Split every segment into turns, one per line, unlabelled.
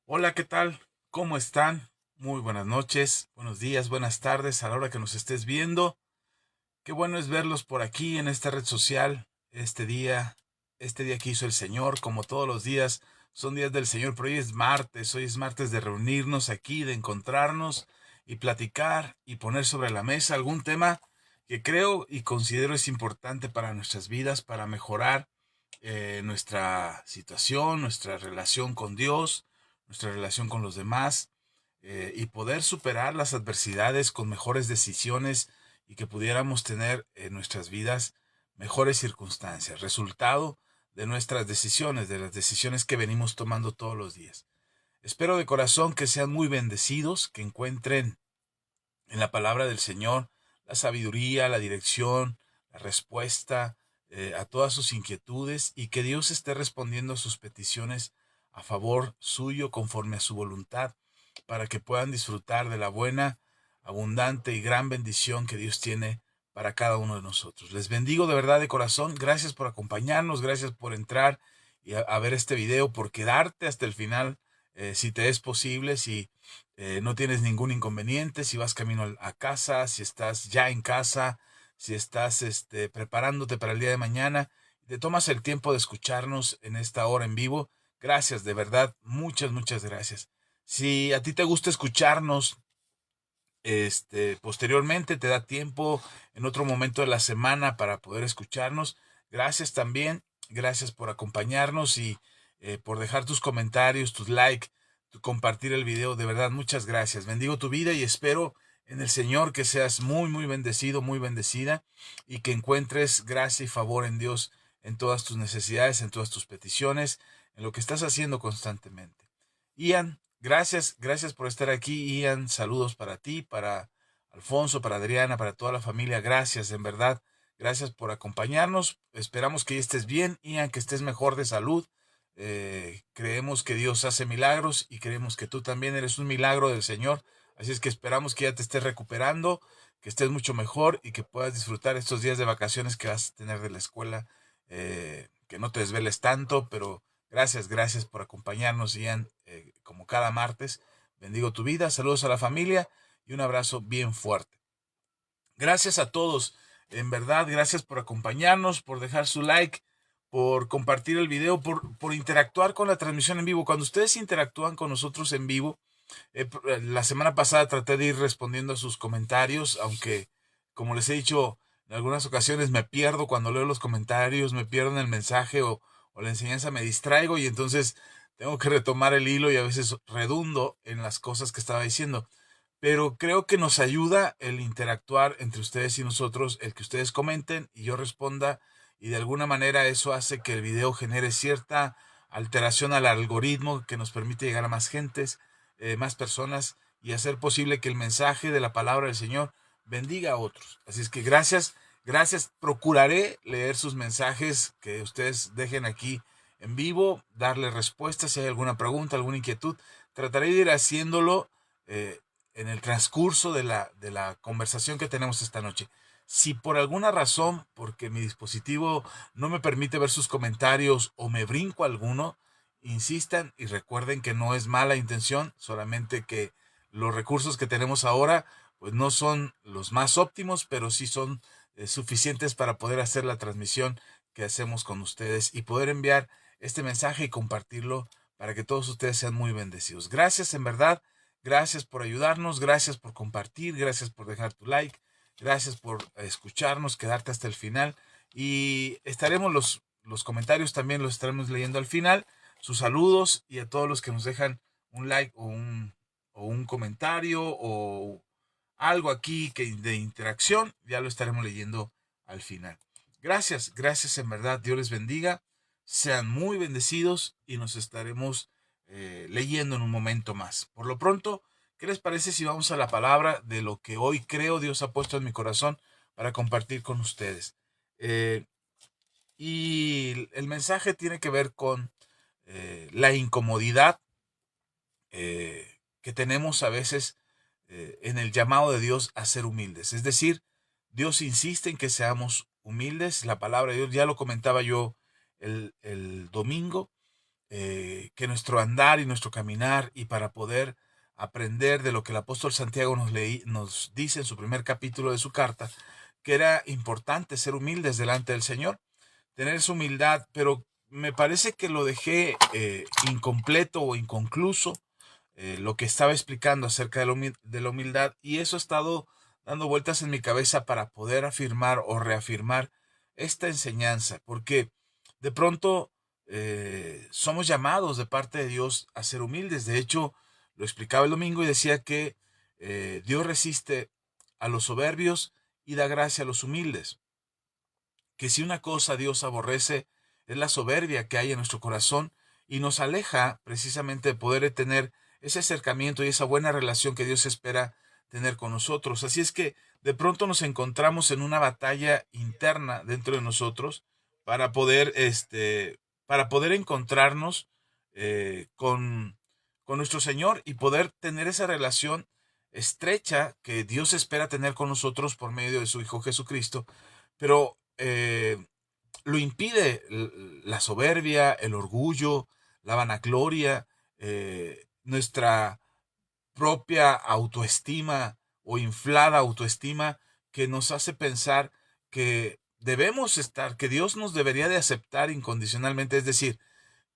Hola, ¿qué tal? ¿Cómo están? Muy buenas noches, buenos días, buenas tardes a la hora que nos estés viendo. Qué bueno es verlos por aquí en esta red social, este día que hizo el Señor, como todos los días, son días del Señor, pero hoy es martes de reunirnos aquí, de encontrarnos y platicar y poner sobre la mesa algún tema que creo y considero es importante para nuestras vidas, para mejorar nuestra situación, nuestra relación con Dios, nuestra relación con los demás, y poder superar las adversidades con mejores decisiones y que pudiéramos tener en nuestras vidas mejores circunstancias, resultado de nuestras decisiones, de las decisiones que venimos tomando todos los días. Espero de corazón que sean muy bendecidos, que encuentren en la palabra del Señor la sabiduría, la dirección, la respuesta a todas sus inquietudes y que Dios esté respondiendo a sus peticiones a favor suyo conforme a su voluntad para que puedan disfrutar de la buena, abundante y gran bendición que Dios tiene para cada uno de nosotros. Les bendigo de verdad de corazón. Gracias por acompañarnos, gracias por entrar y a ver este video, por quedarte hasta el final, si te es posible, si no tienes ningún inconveniente, si vas camino a casa, si estás ya en casa, si estás preparándote para el día de mañana, te tomas el tiempo de escucharnos en esta hora en vivo. Gracias, de verdad, muchas, muchas gracias. Si a ti te gusta escucharnos, posteriormente te da tiempo en otro momento de la semana para poder escucharnos. Gracias también, gracias por acompañarnos y por dejar tus comentarios, tus like, tu compartir el video. De verdad, muchas gracias. Bendigo tu vida y espero en el Señor que seas muy, muy bendecido, muy bendecida y que encuentres gracia y favor en Dios en todas tus necesidades, en todas tus peticiones, en lo que estás haciendo constantemente. Ian, gracias, gracias por estar aquí, Ian. Saludos para ti, para Alfonso, para Adriana, para toda la familia. Gracias, en verdad. Gracias por acompañarnos. Esperamos que ya estés bien, Ian, que estés mejor de salud. Creemos que Dios hace milagros y creemos que tú también eres un milagro del Señor. Así es que esperamos que ya te estés recuperando, que estés mucho mejor y que puedas disfrutar estos días de vacaciones que vas a tener de la escuela. Que no te desveles tanto, pero gracias, gracias por acompañarnos, Ian, como cada martes. Bendigo tu vida, saludos a la familia y un abrazo bien fuerte. Gracias a todos, en verdad, gracias por acompañarnos, por dejar su like, por compartir el video, por interactuar con la transmisión en vivo. Cuando ustedes interactúan con nosotros en vivo, la semana pasada traté de ir respondiendo a sus comentarios, aunque, como les he dicho, en algunas ocasiones me pierdo cuando leo los comentarios, me pierdo en el mensaje o la enseñanza, me distraigo y entonces tengo que retomar el hilo y a veces redundo en las cosas que estaba diciendo. Pero creo que nos ayuda el interactuar entre ustedes y nosotros, el que ustedes comenten y yo responda, y de alguna manera eso hace que el video genere cierta alteración al algoritmo que nos permite llegar a más gentes, más personas y hacer posible que el mensaje de la palabra del Señor bendiga a otros. Así es que gracias, gracias. Procuraré leer sus mensajes que ustedes dejen aquí en vivo, darle respuestas si hay alguna pregunta, alguna inquietud. Trataré de ir haciéndolo en el transcurso de la conversación que tenemos esta noche. Si por alguna razón, porque mi dispositivo no me permite ver sus comentarios o me brinco alguno, insistan y recuerden que no es mala intención, solamente que los recursos que tenemos ahora pues no son los más óptimos, pero sí son suficientes para poder hacer la transmisión que hacemos con ustedes y poder enviar este mensaje y compartirlo para que todos ustedes sean muy bendecidos. Gracias en verdad, gracias por ayudarnos, gracias por compartir, gracias por dejar tu like, gracias por escucharnos, quedarte hasta el final y estaremos los comentarios también los estaremos leyendo al final, sus saludos y a todos los que nos dejan un like o un comentario o algo aquí que de interacción, ya lo estaremos leyendo al final. Gracias, gracias en verdad, Dios les bendiga, sean muy bendecidos y nos estaremos leyendo en un momento más. Por lo pronto, ¿qué les parece si vamos a la palabra de lo que hoy creo Dios ha puesto en mi corazón para compartir con ustedes? Eh, y el mensaje tiene que ver con la incomodidad que tenemos a veces en el llamado de Dios a ser humildes. Es decir, Dios insiste en que seamos humildes. La palabra de Dios, ya lo comentaba yo el domingo, que nuestro andar y nuestro caminar, y para poder aprender de lo que el apóstol Santiago nos dice en su primer capítulo de su carta, que era importante ser humildes delante del Señor, tener esa humildad, pero me parece que lo dejé incompleto o inconcluso, lo que estaba explicando acerca de la humildad, y eso ha estado dando vueltas en mi cabeza para poder afirmar o reafirmar esta enseñanza, porque de pronto somos llamados de parte de Dios a ser humildes. De hecho, lo explicaba el domingo y decía que Dios resiste a los soberbios y da gracia a los humildes. Que si una cosa Dios aborrece es la soberbia que hay en nuestro corazón, y nos aleja precisamente de poder tener ese acercamiento y esa buena relación que Dios espera tener con nosotros. Así es que de pronto nos encontramos en una batalla interna dentro de nosotros para poder, para poder encontrarnos con nuestro Señor y poder tener esa relación estrecha que Dios espera tener con nosotros por medio de su Hijo Jesucristo. Pero lo impide la soberbia, el orgullo, la vanagloria, nuestra propia autoestima o inflada autoestima, que nos hace pensar que debemos estar, que Dios nos debería de aceptar incondicionalmente, es decir,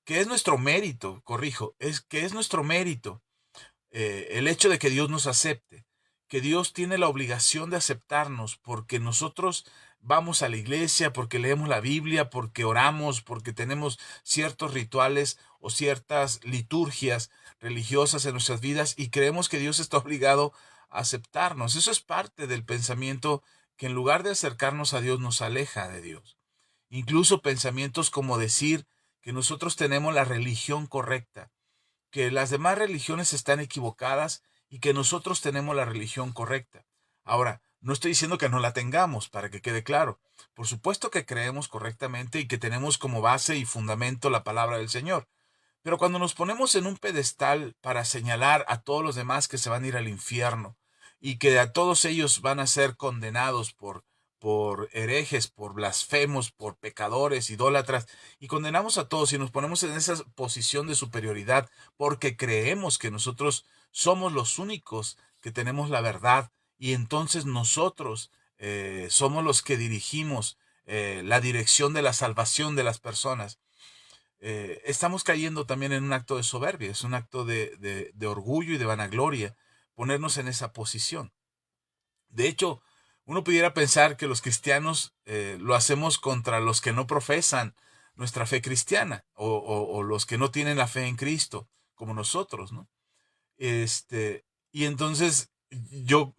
que es nuestro mérito, corrijo, es que es nuestro mérito el hecho de que Dios nos acepte, que Dios tiene la obligación de aceptarnos porque nosotros vamos a la iglesia, porque leemos la Biblia, porque oramos, porque tenemos ciertos rituales o ciertas liturgias religiosas en nuestras vidas, y creemos que Dios está obligado a aceptarnos. Eso es parte del pensamiento que, en lugar de acercarnos a Dios, nos aleja de Dios. Incluso pensamientos como decir que nosotros tenemos la religión correcta, que las demás religiones están equivocadas y que nosotros tenemos la religión correcta. Ahora, no estoy diciendo que no la tengamos, para que quede claro. Por supuesto que creemos correctamente y que tenemos como base y fundamento la palabra del Señor. Pero cuando nos ponemos en un pedestal para señalar a todos los demás que se van a ir al infierno, y que a todos ellos van a ser condenados por herejes, por blasfemos, por pecadores, idólatras, y condenamos a todos y nos ponemos en esa posición de superioridad porque creemos que nosotros somos los únicos que tenemos la verdad, y entonces nosotros somos los que dirigimos la dirección de la salvación de las personas. Estamos cayendo también en un acto de soberbia, es un acto de orgullo y de vanagloria ponernos en esa posición. De hecho, uno pudiera pensar que los cristianos lo hacemos contra los que no profesan nuestra fe cristiana, o los que no tienen la fe en Cristo, como nosotros, ¿no? Y entonces yo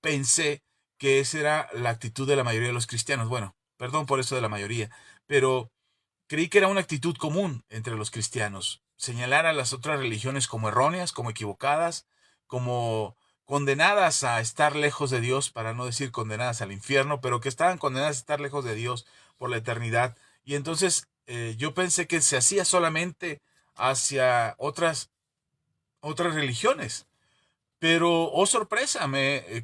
pensé que esa era la actitud de la mayoría de los cristianos. Bueno, perdón por eso de la mayoría, pero creí que era una actitud común entre los cristianos, señalar a las otras religiones como erróneas, como equivocadas, como condenadas a estar lejos de Dios, para no decir condenadas al infierno, pero que estaban condenadas a estar lejos de Dios por la eternidad. Y entonces yo pensé que se hacía solamente hacia otras religiones. Pero, oh sorpresa,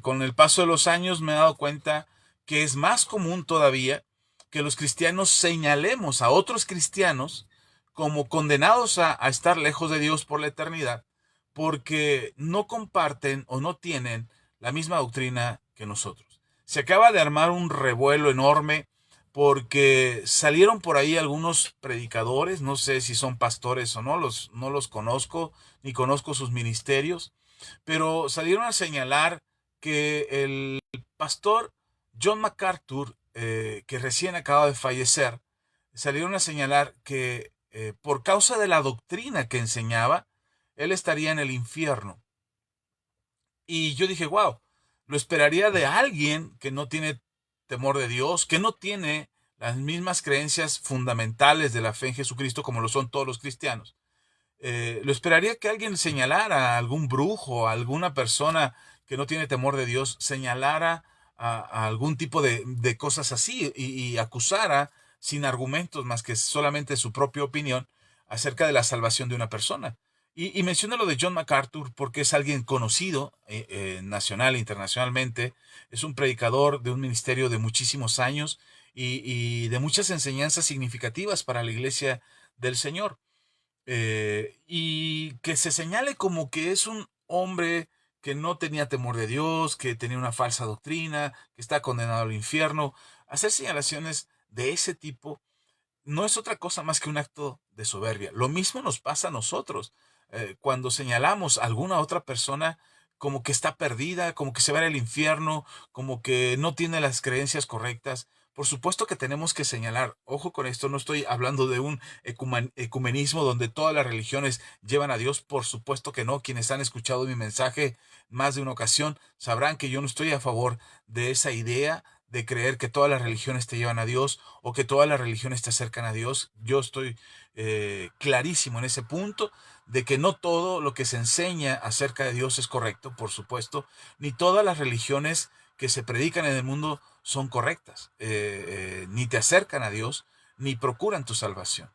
con el paso de los años me he dado cuenta que es más común todavía que los cristianos señalemos a otros cristianos como condenados a estar lejos de Dios por la eternidad, porque no comparten o no tienen la misma doctrina que nosotros. Se acaba de armar un revuelo enorme porque salieron por ahí algunos predicadores, no sé si son pastores o no, no los conozco, ni conozco sus ministerios, pero salieron a señalar que el pastor John MacArthur, que recién acaba de fallecer, salieron a señalar que por causa de la doctrina que enseñaba, él estaría en el infierno. Y yo dije, wow, lo esperaría de alguien que no tiene temor de Dios, que no tiene las mismas creencias fundamentales de la fe en Jesucristo como lo son todos los cristianos. Lo esperaría que alguien señalara a algún brujo, a alguna persona que no tiene temor de Dios, señalara a algún tipo de cosas así, y acusara sin argumentos más que solamente su propia opinión acerca de la salvación de una persona. Y menciono lo de John MacArthur porque es alguien conocido nacional e internacionalmente. Es un predicador de un ministerio de muchísimos años y de muchas enseñanzas significativas para la iglesia del Señor. Y que se señale como que es un hombre que no tenía temor de Dios, que tenía una falsa doctrina, que está condenado al infierno. Hacer señalaciones de ese tipo no es otra cosa más que un acto de soberbia. Lo mismo nos pasa a nosotros. Cuando señalamos a alguna otra persona como que está perdida, como que se va al infierno, como que no tiene las creencias correctas. Por supuesto que tenemos que señalar, ojo con esto, no estoy hablando de un ecumenismo donde todas las religiones llevan a Dios, por supuesto que no. Quienes han escuchado mi mensaje más de una ocasión sabrán que yo no estoy a favor de esa idea de creer que todas las religiones te llevan a Dios o que todas las religiones te acercan a Dios. Yo estoy clarísimo en ese punto de que no todo lo que se enseña acerca de Dios es correcto, por supuesto, ni todas las religiones que se predican en el mundo son correctas, ni te acercan a Dios, ni procuran tu salvación.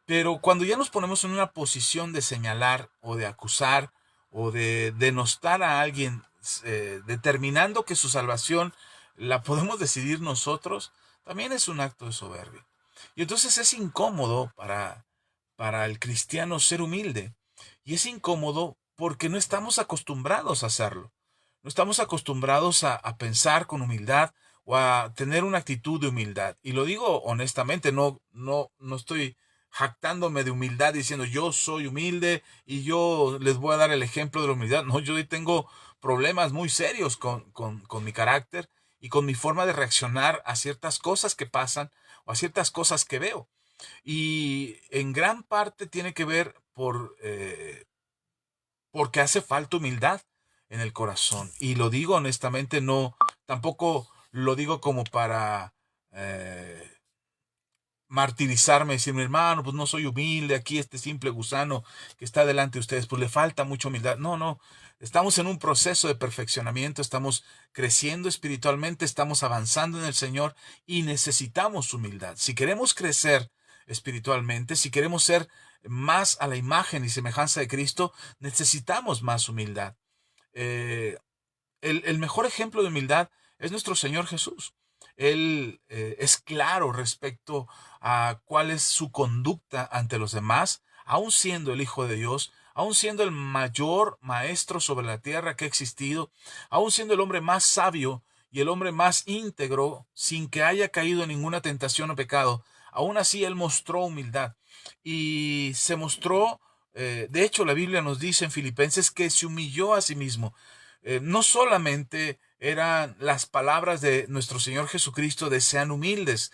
Pero cuando ya nos ponemos en una posición de señalar o de acusar o de denostar a alguien, determinando que su salvación la podemos decidir nosotros, también es un acto de soberbia. Y entonces es incómodo para el cristiano ser humilde. Y es incómodo porque no estamos acostumbrados a hacerlo. No estamos acostumbrados a pensar con humildad o a tener una actitud de humildad. Y lo digo honestamente, no estoy jactándome de humildad diciendo yo soy humilde y yo les voy a dar el ejemplo de la humildad. No, yo tengo problemas muy serios con mi carácter y con mi forma de reaccionar a ciertas cosas que pasan o a ciertas cosas que veo. Y en gran parte tiene que ver porque hace falta humildad en el corazón. Y lo digo honestamente, no, tampoco lo digo como para martirizarme, decirme, hermano, pues no soy humilde, aquí este simple gusano que está delante de ustedes, pues le falta mucha humildad. No, no, estamos en un proceso de perfeccionamiento, estamos creciendo espiritualmente, estamos avanzando en el Señor y necesitamos humildad. Si queremos crecer espiritualmente, si queremos ser más a la imagen y semejanza de Cristo, necesitamos más humildad. Eh, el mejor ejemplo de humildad es nuestro Señor Jesús. Él es claro respecto a cuál es su conducta ante los demás, aun siendo el Hijo de Dios, aun siendo el mayor maestro sobre la tierra que ha existido, aun siendo el hombre más sabio y el hombre más íntegro, sin que haya caído en ninguna tentación o pecado. Aún así, él mostró humildad y se mostró, de hecho, la Biblia nos dice en Filipenses que se humilló a sí mismo. No solamente eran las palabras de nuestro Señor Jesucristo de sean humildes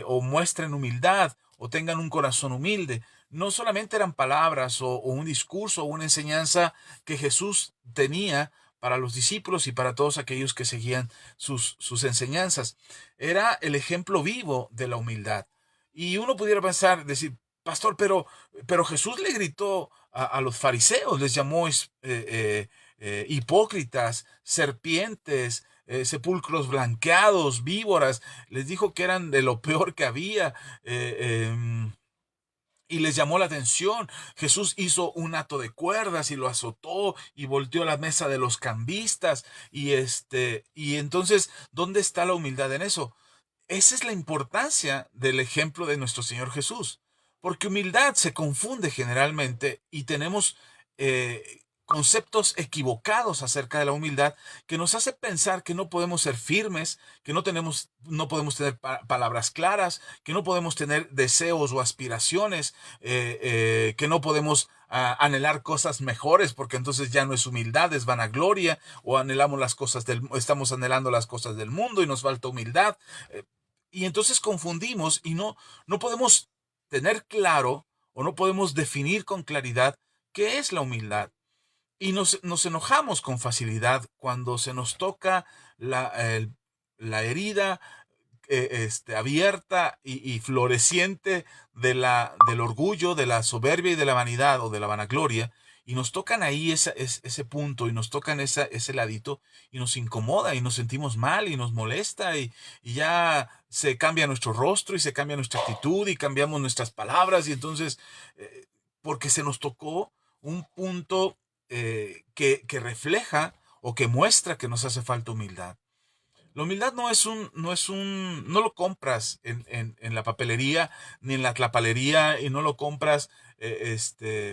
o muestren humildad o tengan un corazón humilde. No solamente eran palabras o un discurso o una enseñanza que Jesús tenía para los discípulos y para todos aquellos que seguían sus enseñanzas. Era el ejemplo vivo de la humildad. Y uno pudiera pensar, decir, pastor, pero Jesús le gritó a los fariseos, les llamó hipócritas, serpientes, sepulcros blanqueados, víboras, les dijo que eran de lo peor que había. Y les llamó la atención. Jesús hizo un hato de cuerdas y lo azotó y volteó la mesa de los cambistas. Y entonces, ¿dónde está la humildad en eso? Esa es la importancia del ejemplo de nuestro Señor Jesús, porque humildad se confunde generalmente y tenemos conceptos equivocados acerca de la humildad que nos hace pensar que no podemos ser firmes, que no podemos tener palabras claras, que no podemos tener deseos o aspiraciones, que no podemos anhelar cosas mejores, porque entonces ya no es humildad, es vanagloria, o estamos anhelando las cosas del mundo y nos falta humildad. Y entonces confundimos y no podemos tener claro o no podemos definir con claridad qué es la humildad. Y nos enojamos con facilidad cuando se nos toca la herida abierta y floreciente del orgullo, de la soberbia y de la vanidad o de la vanagloria, y nos tocan ahí ese punto y nos tocan ese ladito y nos incomoda y nos sentimos mal y nos molesta y ya se cambia nuestro rostro y se cambia nuestra actitud y cambiamos nuestras palabras y entonces, porque se nos tocó un punto que refleja o que muestra que nos hace falta humildad. La humildad no lo compras en la papelería ni en la tlapalería y no lo compras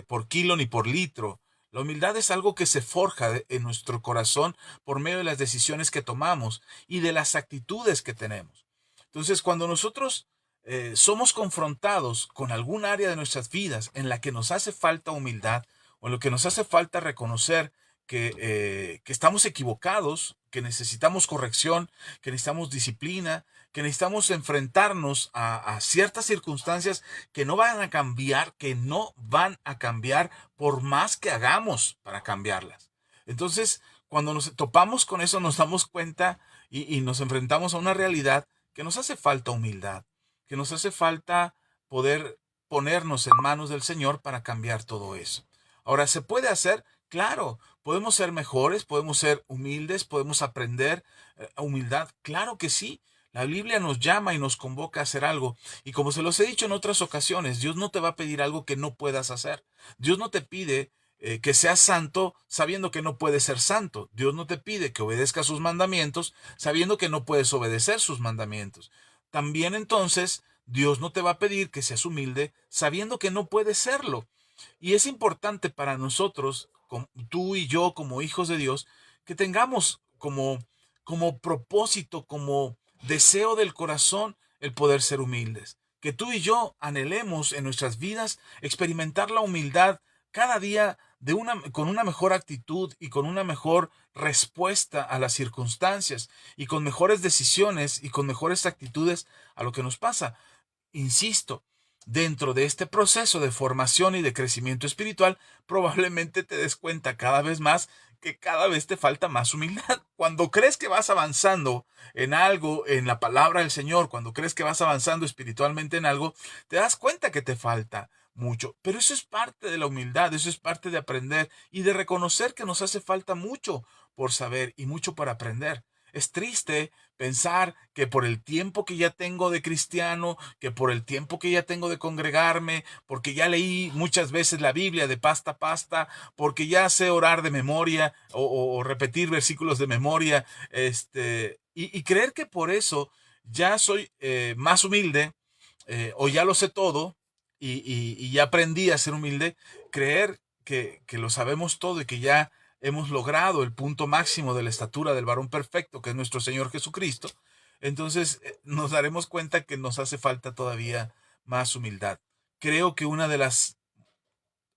por kilo ni por litro. La humildad es algo que se forja en nuestro corazón por medio de las decisiones que tomamos y de las actitudes que tenemos. Entonces, cuando nosotros somos confrontados con algún área de nuestras vidas en la que nos hace falta humildad o en lo que nos hace falta reconocer que estamos equivocados, que necesitamos corrección, que necesitamos disciplina, que necesitamos enfrentarnos a ciertas circunstancias que no van a cambiar, que no van a cambiar por más que hagamos para cambiarlas. Entonces, cuando nos topamos con eso, nos damos cuenta y nos enfrentamos a una realidad que nos hace falta humildad, que nos hace falta poder ponernos en manos del Señor para cambiar todo eso. Ahora, ¿se puede hacer? Claro, podemos ser mejores, podemos ser humildes, podemos aprender humildad. Claro que sí. La Biblia nos llama y nos convoca a hacer algo. Y como se los he dicho en otras ocasiones, Dios no te va a pedir algo que no puedas hacer. Dios no te pide que seas santo sabiendo que no puedes ser santo. Dios no te pide que obedezcas sus mandamientos sabiendo que no puedes obedecer sus mandamientos. También entonces Dios no te va a pedir que seas humilde sabiendo que no puedes serlo. Y es importante para nosotros, tú y yo como hijos de Dios, que tengamos como propósito, como deseo del corazón el poder ser humildes. Que tú y yo anhelemos en nuestras vidas experimentar la humildad cada día con una mejor actitud y con una mejor respuesta a las circunstancias y con mejores decisiones y con mejores actitudes a lo que nos pasa. Insisto, dentro de este proceso de formación y de crecimiento espiritual, probablemente te des cuenta cada vez más que cada vez te falta más humildad. Cuando crees que vas avanzando en algo, en la palabra del Señor, cuando crees que vas avanzando espiritualmente en algo, te das cuenta que te falta mucho. Pero eso es parte de la humildad, eso es parte de aprender y de reconocer que nos hace falta mucho por saber y mucho por aprender. Es triste pensar que por el tiempo que ya tengo de cristiano, que por el tiempo que ya tengo de congregarme, porque ya leí muchas veces la Biblia de pasta a pasta, porque ya sé orar de memoria o repetir versículos de memoria, y creer que por eso ya soy más humilde o ya lo sé todo y ya aprendí a ser humilde, creer que lo sabemos todo y que ya hemos logrado el punto máximo de la estatura del varón perfecto, que es nuestro Señor Jesucristo, entonces nos daremos cuenta que nos hace falta todavía más humildad. Creo que una de las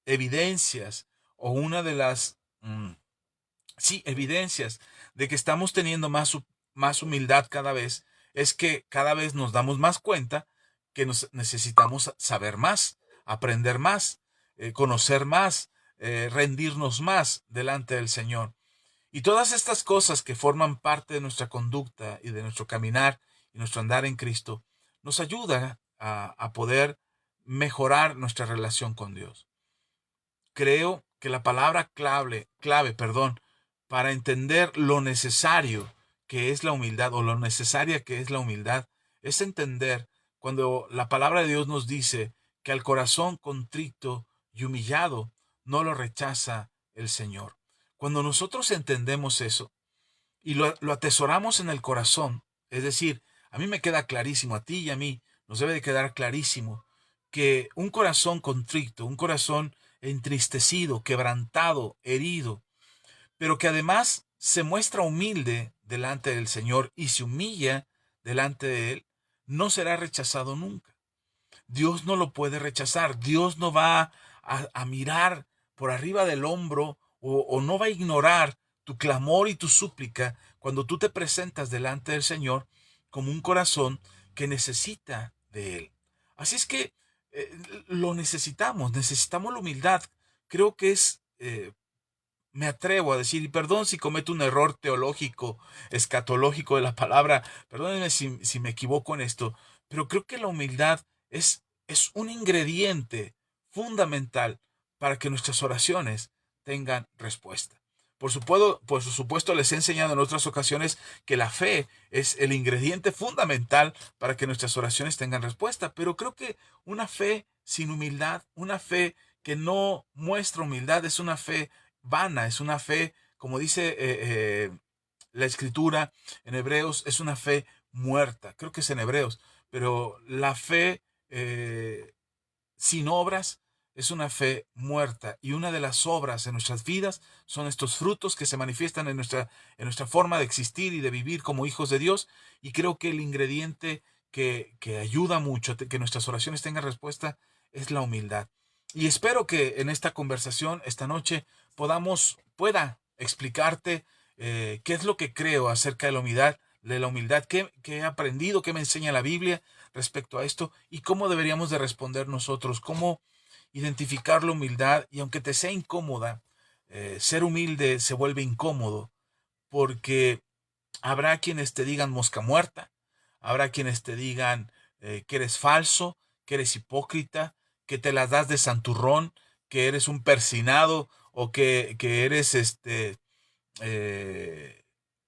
evidencias o una de las, sí, evidencias de que estamos teniendo más humildad cada vez es que cada vez nos damos más cuenta que necesitamos saber más, aprender más, conocer más, rendirnos más delante del Señor. Y todas estas cosas que forman parte de nuestra conducta y de nuestro caminar y nuestro andar en Cristo, nos ayudan a poder mejorar nuestra relación con Dios. Creo que la palabra clave, para entender lo necesario que es la humildad o lo necesaria que es la humildad, es entender cuando la palabra de Dios nos dice que al corazón contrito y humillado no lo rechaza el Señor. Cuando nosotros entendemos eso y lo atesoramos en el corazón, es decir, a mí me queda clarísimo, a ti y a mí nos debe de quedar clarísimo que un corazón contrito, un corazón entristecido, quebrantado, herido, pero que además se muestra humilde delante del Señor y se humilla delante de Él, no será rechazado nunca. Dios no lo puede rechazar. Dios no va a mirar por arriba del hombro o no va a ignorar tu clamor y tu súplica cuando tú te presentas delante del Señor como un corazón que necesita de Él. Así es que lo necesitamos la humildad. Creo que me atrevo a decir, y perdón si cometo un error teológico, escatológico de la palabra, perdónenme si me equivoco en esto, pero creo que la humildad es un ingrediente fundamental para que nuestras oraciones tengan respuesta. Por supuesto, les he enseñado en otras ocasiones que la fe es el ingrediente fundamental para que nuestras oraciones tengan respuesta, pero creo que una fe sin humildad, una fe que no muestra humildad, es una fe vana, es una fe, como dice la escritura en Hebreos es una fe muerta. Creo que es en Hebreos, pero la fe sin obras es una fe muerta. Y una de las obras en nuestras vidas son estos frutos que se manifiestan en nuestra forma de existir y de vivir como hijos de Dios. Y creo que el ingrediente que ayuda mucho a que nuestras oraciones tengan respuesta es la humildad. Y espero que en esta conversación, esta noche, pueda explicarte qué es lo que creo acerca de la humildad, qué he aprendido, qué me enseña la Biblia respecto a esto y cómo deberíamos de responder nosotros, cómo identificar la humildad. Y aunque te sea incómoda, ser humilde se vuelve incómodo porque habrá quienes te digan mosca muerta, habrá quienes te digan que eres falso, que eres hipócrita, que te las das de santurrón, que eres un persinado o que eres eh,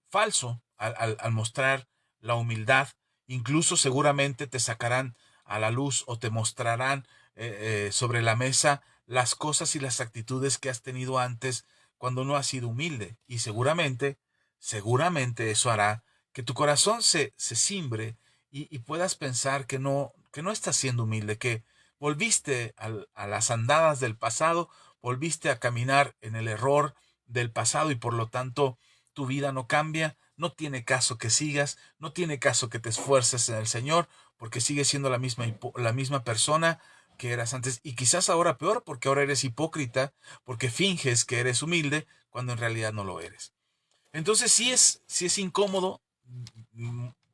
falso al mostrar la humildad. Incluso seguramente te sacarán a la luz o te mostrarán sobre la mesa las cosas y las actitudes que has tenido antes cuando no has sido humilde. Y seguramente eso hará que tu corazón se cimbre y puedas pensar que no estás siendo humilde, que volviste a las andadas del pasado, volviste a caminar en el error del pasado y por lo tanto tu vida no cambia. No tiene caso que sigas, no tiene caso que te esfuerces en el Señor, porque sigues siendo la misma persona que eras antes y quizás ahora peor, porque ahora eres hipócrita, porque finges que eres humilde cuando en realidad no lo eres. Entonces sí es incómodo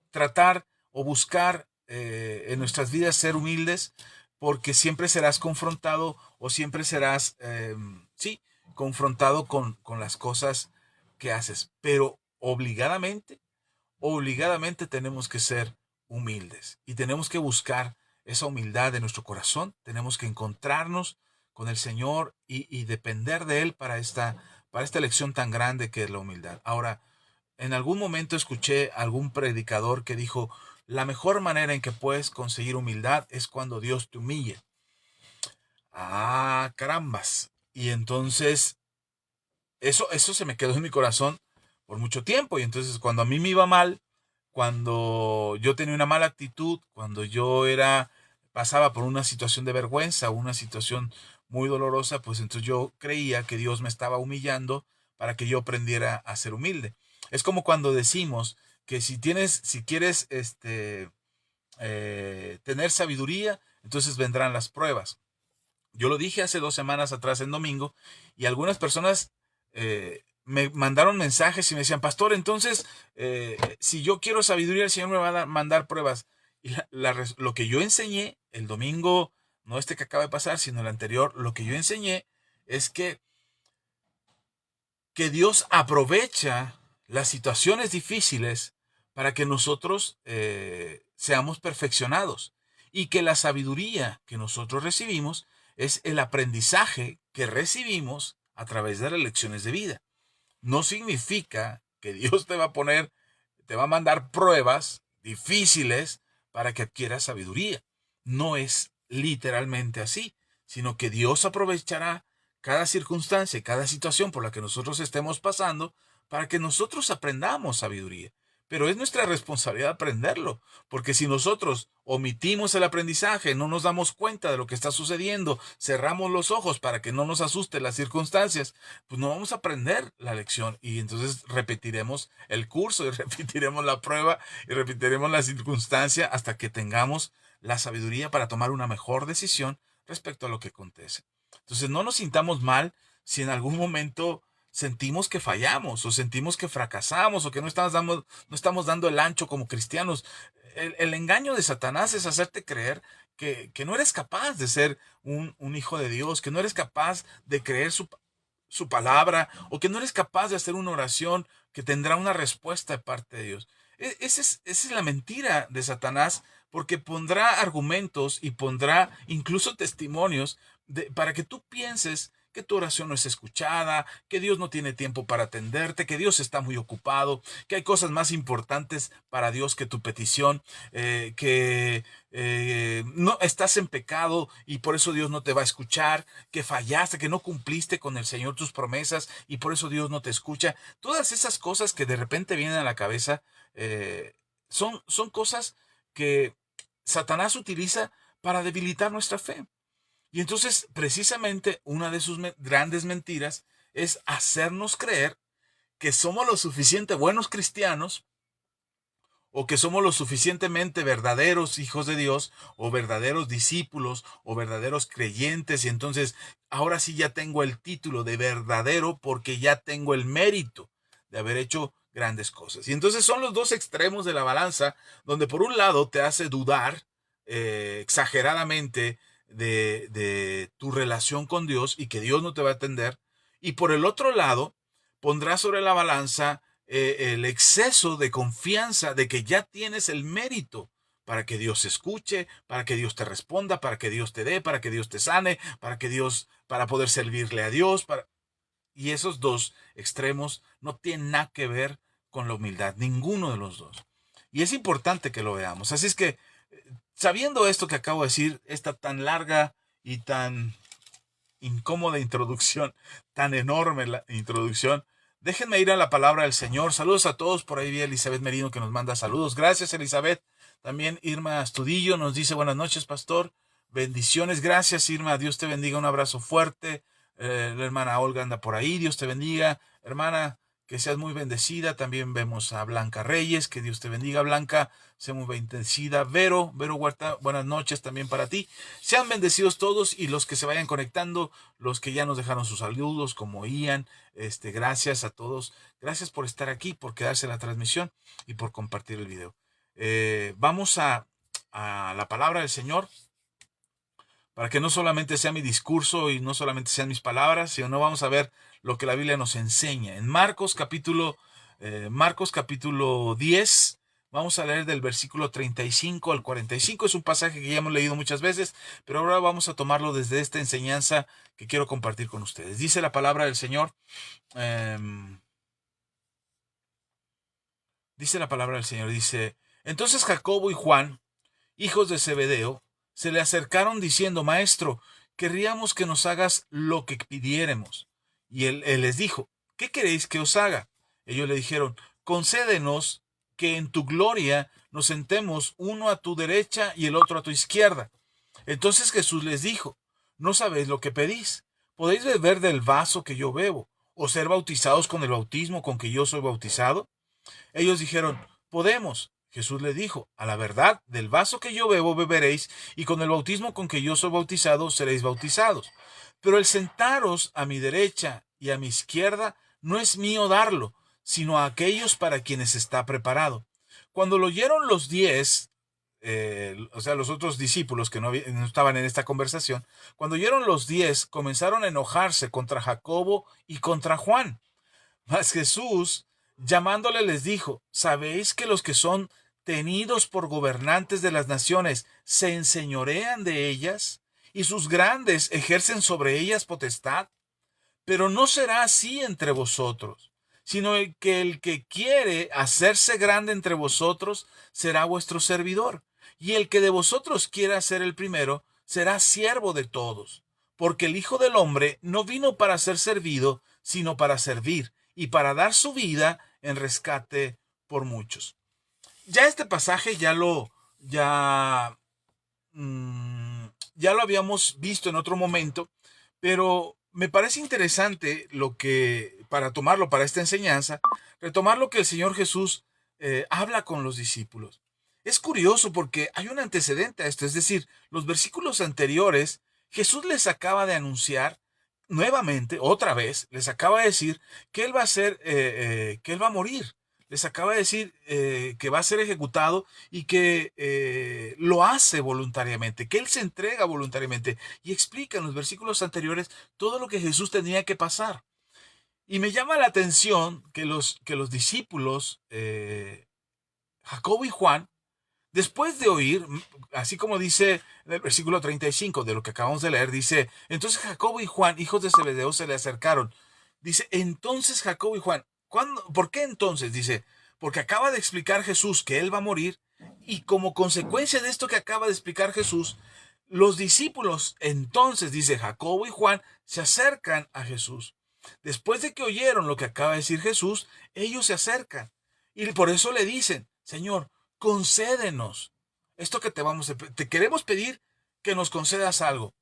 tratar o buscar en nuestras vidas ser humildes, porque siempre serás confrontado o siempre serás, sí, confrontado con las cosas que haces. Pero obligadamente tenemos que ser humildes y tenemos que buscar esa humildad de nuestro corazón. Tenemos que encontrarnos con el Señor y depender de Él para esta lección tan grande que es la humildad. Ahora, en algún momento escuché algún predicador que dijo, la mejor manera en que puedes conseguir humildad es cuando Dios te humille. Ah, carambas. Y entonces eso se me quedó en mi corazón por mucho tiempo. Y entonces cuando a mí me iba mal, cuando yo tenía una mala actitud, cuando pasaba por una situación de vergüenza, una situación muy dolorosa, pues entonces yo creía que Dios me estaba humillando para que yo aprendiera a ser humilde. Es como cuando decimos que si quieres tener sabiduría, entonces vendrán las pruebas. Yo lo dije hace 2 semanas atrás en domingo y algunas personas me mandaron mensajes y me decían, pastor, entonces si yo quiero sabiduría, el Señor me va a mandar pruebas. Y lo que yo enseñé el domingo, no este que acaba de pasar, sino el anterior, lo que yo enseñé es que Dios aprovecha las situaciones difíciles para que nosotros seamos perfeccionados y que la sabiduría que nosotros recibimos es el aprendizaje que recibimos a través de las lecciones de vida. No significa que Dios te va a mandar pruebas difíciles para que adquieras sabiduría. No es literalmente así, sino que Dios aprovechará cada circunstancia y cada situación por la que nosotros estemos pasando para que nosotros aprendamos sabiduría. Pero es nuestra responsabilidad aprenderlo, porque si nosotros omitimos el aprendizaje, no nos damos cuenta de lo que está sucediendo, cerramos los ojos para que no nos asusten las circunstancias, pues no vamos a aprender la lección y entonces repetiremos el curso y repetiremos la prueba y repetiremos la circunstancia hasta que tengamos la sabiduría para tomar una mejor decisión respecto a lo que acontece. Entonces no nos sintamos mal si en algún momento sentimos que fallamos o sentimos que fracasamos o que no estamos dando el ancho como cristianos. El engaño de Satanás es hacerte creer que no eres capaz de ser un hijo de Dios, que no eres capaz de creer su palabra o que no eres capaz de hacer una oración que tendrá una respuesta de parte de Dios. Esa es la mentira de Satanás, porque pondrá argumentos y pondrá incluso testimonios para que tú pienses que tu oración no es escuchada, que Dios no tiene tiempo para atenderte, que Dios está muy ocupado, que hay cosas más importantes para Dios que tu petición, que no estás en pecado y por eso Dios no te va a escuchar, que fallaste, que no cumpliste con el Señor tus promesas y por eso Dios no te escucha. Todas esas cosas que de repente vienen a la cabeza son cosas que Satanás utiliza para debilitar nuestra fe. Y entonces, precisamente, una de sus grandes mentiras es hacernos creer que somos lo suficiente buenos cristianos o que somos lo suficientemente verdaderos hijos de Dios o verdaderos discípulos o verdaderos creyentes y entonces ahora sí ya tengo el título de verdadero porque ya tengo el mérito de haber hecho grandes cosas. Y entonces son los dos extremos de la balanza donde por un lado te hace dudar exageradamente de tu relación con Dios y que Dios no te va a atender y por el otro lado pondrá sobre la balanza el exceso de confianza de que ya tienes el mérito para que Dios escuche, para que Dios te responda, para que Dios te dé, para que Dios te sane, para poder servirle a Dios. Y esos dos extremos no tienen nada que ver con la humildad, ninguno de los dos. Y es importante que lo veamos. Así es que, sabiendo esto que acabo de decir, esta tan larga y tan incómoda introducción, tan enorme la introducción, déjenme ir a la palabra del Señor. Saludos a todos. Por ahí vi a Elizabeth Merino que nos manda saludos. Gracias, Elizabeth. También Irma Astudillo nos dice buenas noches, pastor. Bendiciones. Gracias, Irma. Dios te bendiga. Un abrazo fuerte. La hermana Olga anda por ahí. Dios te bendiga. Hermana, que seas muy bendecida. También vemos a Blanca Reyes. Que Dios te bendiga, Blanca. Sea muy bendecida. Vero Huerta, buenas noches también para ti. Sean bendecidos todos y los que se vayan conectando, los que ya nos dejaron sus saludos, como Ian, gracias a todos. Gracias por estar aquí, por quedarse en la transmisión y por compartir el video. Vamos a la palabra del Señor, para que no solamente sea mi discurso y no solamente sean mis palabras, sino vamos a ver lo que la Biblia nos enseña. En Marcos capítulo 10, vamos a leer del versículo 35 al 45. Es un pasaje que ya hemos leído muchas veces, pero ahora vamos a tomarlo desde esta enseñanza que quiero compartir con ustedes. Dice la palabra del Señor. Dice, entonces Jacobo y Juan, hijos de Zebedeo, se le acercaron diciendo, Maestro, querríamos que nos hagas lo que pidiéremos. Y él les dijo, ¿qué queréis que os haga? Ellos le dijeron, concédenos que en tu gloria nos sentemos uno a tu derecha y el otro a tu izquierda. Entonces Jesús les dijo, no sabéis lo que pedís. ¿Podéis beber del vaso que yo bebo, o ser bautizados con el bautismo con que yo soy bautizado? Ellos dijeron, podemos. Jesús le dijo, a la verdad, del vaso que yo bebo beberéis, y con el bautismo con que yo soy bautizado seréis bautizados. Pero el sentaros a mi derecha y a mi izquierda no es mío darlo, sino a aquellos para quienes está preparado. Cuando lo oyeron los 10, o sea, los otros discípulos que no estaban en esta conversación, cuando oyeron los 10, comenzaron a enojarse contra Jacobo y contra Juan. Mas Jesús, llamándole, les dijo, ¿sabéis que los que son tenidos por gobernantes de las naciones se enseñorean de ellas y sus grandes ejercen sobre ellas potestad? Pero no será así entre vosotros, sino que el que quiere hacerse grande entre vosotros será vuestro servidor, y el que de vosotros quiera ser el primero será siervo de todos, porque el Hijo del Hombre no vino para ser servido, sino para servir, y para dar su vida en rescate por muchos. Ya este pasaje ya lo habíamos visto en otro momento, pero me parece interesante para tomarlo para esta enseñanza, retomar lo que el Señor Jesús habla con los discípulos. Es curioso porque hay un antecedente a esto, es decir, los versículos anteriores, Jesús les acaba de anunciar nuevamente, otra vez, les acaba de decir que Él va a que Él va a morir. Les acaba de decir que va a ser ejecutado y que lo hace voluntariamente, que Él se entrega voluntariamente y explica en los versículos anteriores todo lo que Jesús tenía que pasar. Y me llama la atención que los discípulos, Jacobo y Juan, Después de oír, así como dice en el versículo 35 de lo que acabamos de leer, dice, entonces Jacobo y Juan, hijos de Zebedeo, se le acercaron. Dice, entonces Jacobo y Juan, ¿por qué entonces? Dice, porque acaba de explicar Jesús que él va a morir y como consecuencia de esto que acaba de explicar Jesús, los discípulos, entonces, dice Jacobo y Juan, se acercan a Jesús. Después de que oyeron lo que acaba de decir Jesús, ellos se acercan y por eso le dicen, Señor, concédenos esto que te queremos pedir que nos concedas algo,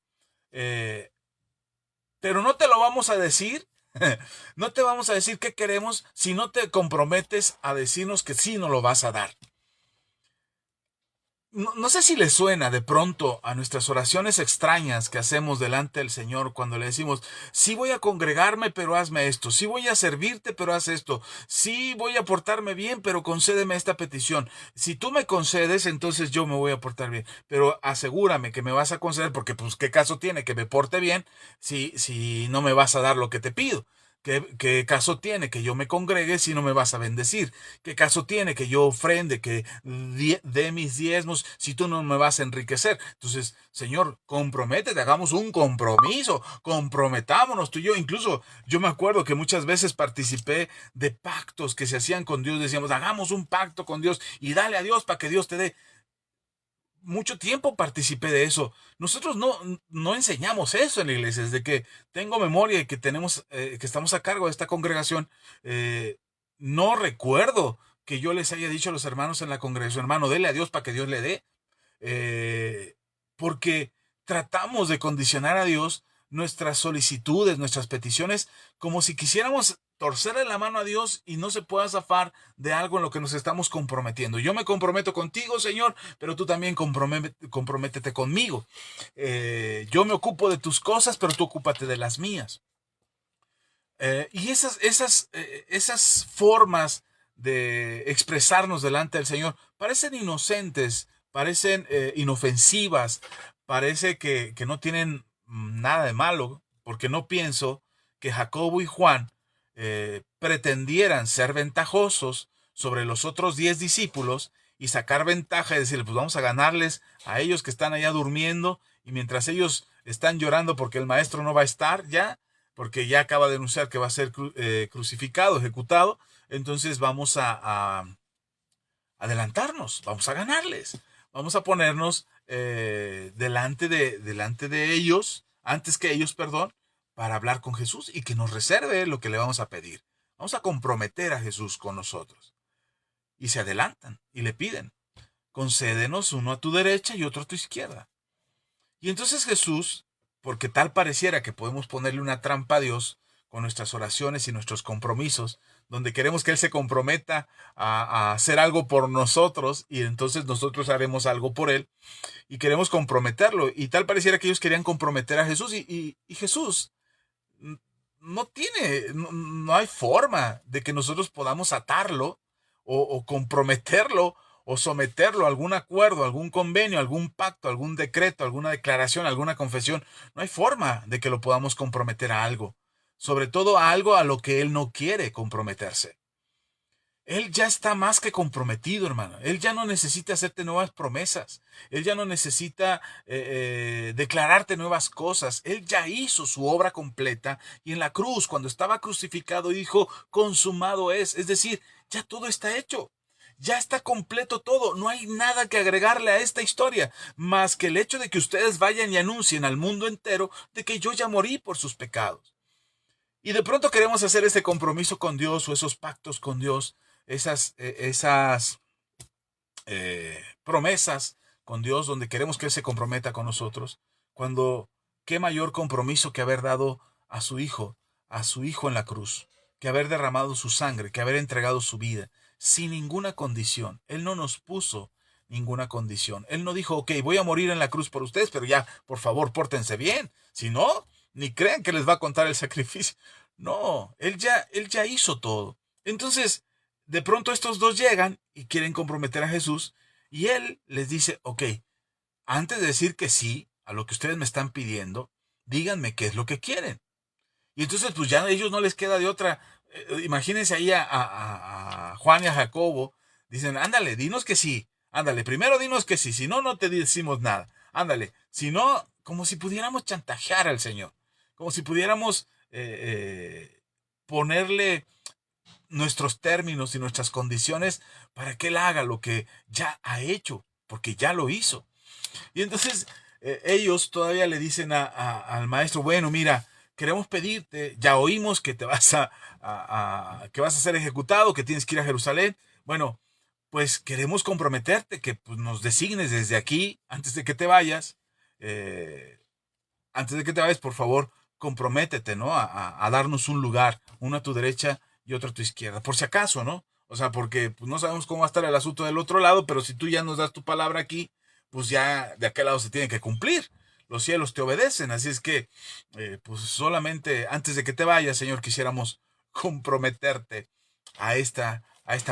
eh, pero no te lo vamos a decir, no te vamos a decir qué queremos si no te comprometes a decirnos que sí nos lo vas a dar. No sé si le suena de pronto a nuestras oraciones extrañas que hacemos delante del Señor cuando le decimos, sí voy a congregarme, pero hazme esto, sí voy a servirte, pero haz esto, sí voy a portarme bien, pero concédeme esta petición. Si tú me concedes, entonces yo me voy a portar bien, pero asegúrame que me vas a conceder, porque pues qué caso tiene que me porte bien si no me vas a dar lo que te pido. ¿Qué caso tiene que yo me congregue si no me vas a bendecir? ¿Qué caso tiene que yo ofrende, que dé mis diezmos si tú no me vas a enriquecer? Entonces, Señor, comprométete, hagamos un compromiso, comprometámonos tú y yo. Incluso yo me acuerdo que muchas veces participé de pactos que se hacían con Dios. Decíamos, hagamos un pacto con Dios y dale a Dios para que Dios te dé. Mucho tiempo participé de eso. Nosotros no enseñamos eso en la iglesia. Desde que tengo memoria y que que estamos a cargo de esta congregación, no recuerdo que yo les haya dicho a los hermanos en la congregación, hermano, dele a Dios para que Dios le dé. Eh, Porque tratamos de condicionar a Dios nuestras solicitudes, nuestras peticiones, como si quisiéramos torcerle la mano a Dios y no se pueda zafar de algo en lo que nos estamos comprometiendo. Yo me comprometo contigo, Señor, pero tú también comprométete conmigo. Yo me ocupo de tus cosas, pero tú ocúpate de las mías. Y esas formas de expresarnos delante del Señor parecen inocentes, parecen inofensivas, parece que no tienen nada de malo, porque no pienso que Jacobo y Juan pretendieran ser ventajosos sobre los otros 10 discípulos y sacar ventaja y decirle, pues vamos a ganarles a ellos que están allá durmiendo y mientras ellos están llorando porque el maestro no va a estar ya, porque ya acaba de anunciar que va a ser crucificado, ejecutado, entonces vamos a adelantarnos, vamos a ganarles, vamos a ponernos delante de ellos, antes que ellos, perdón, para hablar con Jesús y que nos reserve lo que le vamos a pedir. Vamos a comprometer a Jesús con nosotros. Y se adelantan y le piden, concédenos uno a tu derecha y otro a tu izquierda. Y entonces Jesús, porque tal pareciera que podemos ponerle una trampa a Dios con nuestras oraciones y nuestros compromisos, donde queremos que Él se comprometa a hacer algo por nosotros y entonces nosotros haremos algo por Él y queremos comprometerlo. Y tal pareciera que ellos querían comprometer a Jesús y Jesús no hay forma de que nosotros podamos atarlo o comprometerlo o someterlo a algún acuerdo, algún convenio, algún pacto, algún decreto, alguna declaración, alguna confesión. No hay forma de que lo podamos comprometer a algo, sobre todo a algo a lo que él no quiere comprometerse. Él ya está más que comprometido, hermano. Él ya no necesita hacerte nuevas promesas. Él ya no necesita declararte nuevas cosas. Él ya hizo su obra completa y en la cruz, cuando estaba crucificado, dijo, consumado es. Es decir, ya todo está hecho. Ya está completo todo. No hay nada que agregarle a esta historia, más que el hecho de que ustedes vayan y anuncien al mundo entero de que yo ya morí por sus pecados. Y de pronto queremos hacer ese compromiso con Dios o esos pactos con Dios, esas promesas con Dios donde queremos que Él se comprometa con nosotros. Cuando, qué mayor compromiso que haber dado a su Hijo en la cruz, que haber derramado su sangre, que haber entregado su vida, sin ninguna condición. Él no nos puso ninguna condición. Él no dijo, ok, voy a morir en la cruz por ustedes, pero ya, por favor, pórtense bien. Si no, ni crean que les va a contar el sacrificio. No, él ya hizo todo. Entonces, de pronto estos dos llegan y quieren comprometer a Jesús y él les dice, ok, antes de decir que sí a lo que ustedes me están pidiendo, díganme qué es lo que quieren. Y entonces pues ya a ellos no les queda de otra. Imagínense ahí a Juan y a Jacobo, dicen, ándale, dinos que sí, Ándale, primero dinos que sí, si no, no te decimos nada. Ándale, si no, como si pudiéramos chantajear al Señor, como si pudiéramos ponerle nuestros términos y nuestras condiciones para que Él haga lo que ya ha hecho, porque ya lo hizo. Y entonces ellos todavía le dicen al maestro, bueno, mira, queremos pedirte, ya oímos que te vas que vas a ser ejecutado, que tienes que ir a Jerusalén. Bueno, pues queremos comprometerte, que pues, nos designes desde aquí, eh, antes de que te vayas, por favor, comprométete, ¿no? A darnos un lugar, uno a tu derecha y otro a tu izquierda, por si acaso, ¿no? O sea, porque pues, no sabemos cómo va a estar el asunto del otro lado, pero si tú ya nos das tu palabra aquí, pues ya de aquel lado se tiene que cumplir. Los cielos te obedecen, así es que, pues solamente antes de que te vayas, Señor, quisiéramos comprometerte a esta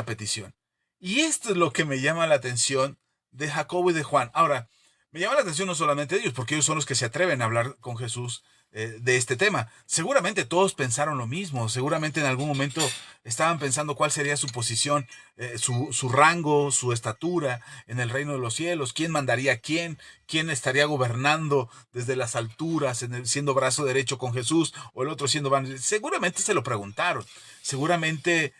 petición. Y esto es lo que me llama la atención de Jacobo y de Juan. Ahora, me llama la atención no solamente ellos, porque ellos son los que se atreven a hablar con Jesús de este tema. Seguramente todos pensaron lo mismo, seguramente en algún momento estaban pensando cuál sería su posición, su rango, su estatura en el reino de los cielos, quién mandaría a quién estaría gobernando desde las alturas, siendo brazo derecho con Jesús, o el otro siendo... Seguramente se lo preguntaron, seguramente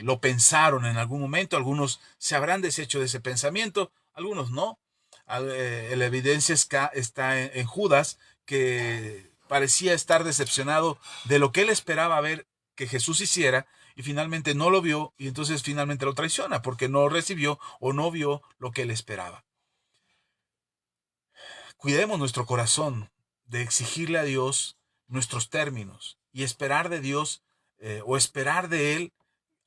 lo pensaron en algún momento, algunos se habrán deshecho de ese pensamiento, algunos no. La evidencia está en Judas, que parecía estar decepcionado de lo que él esperaba ver que Jesús hiciera y finalmente no lo vio y entonces finalmente lo traiciona porque no recibió o no vio lo que él esperaba. Cuidemos nuestro corazón de exigirle a Dios nuestros términos y esperar de Dios o esperar de Él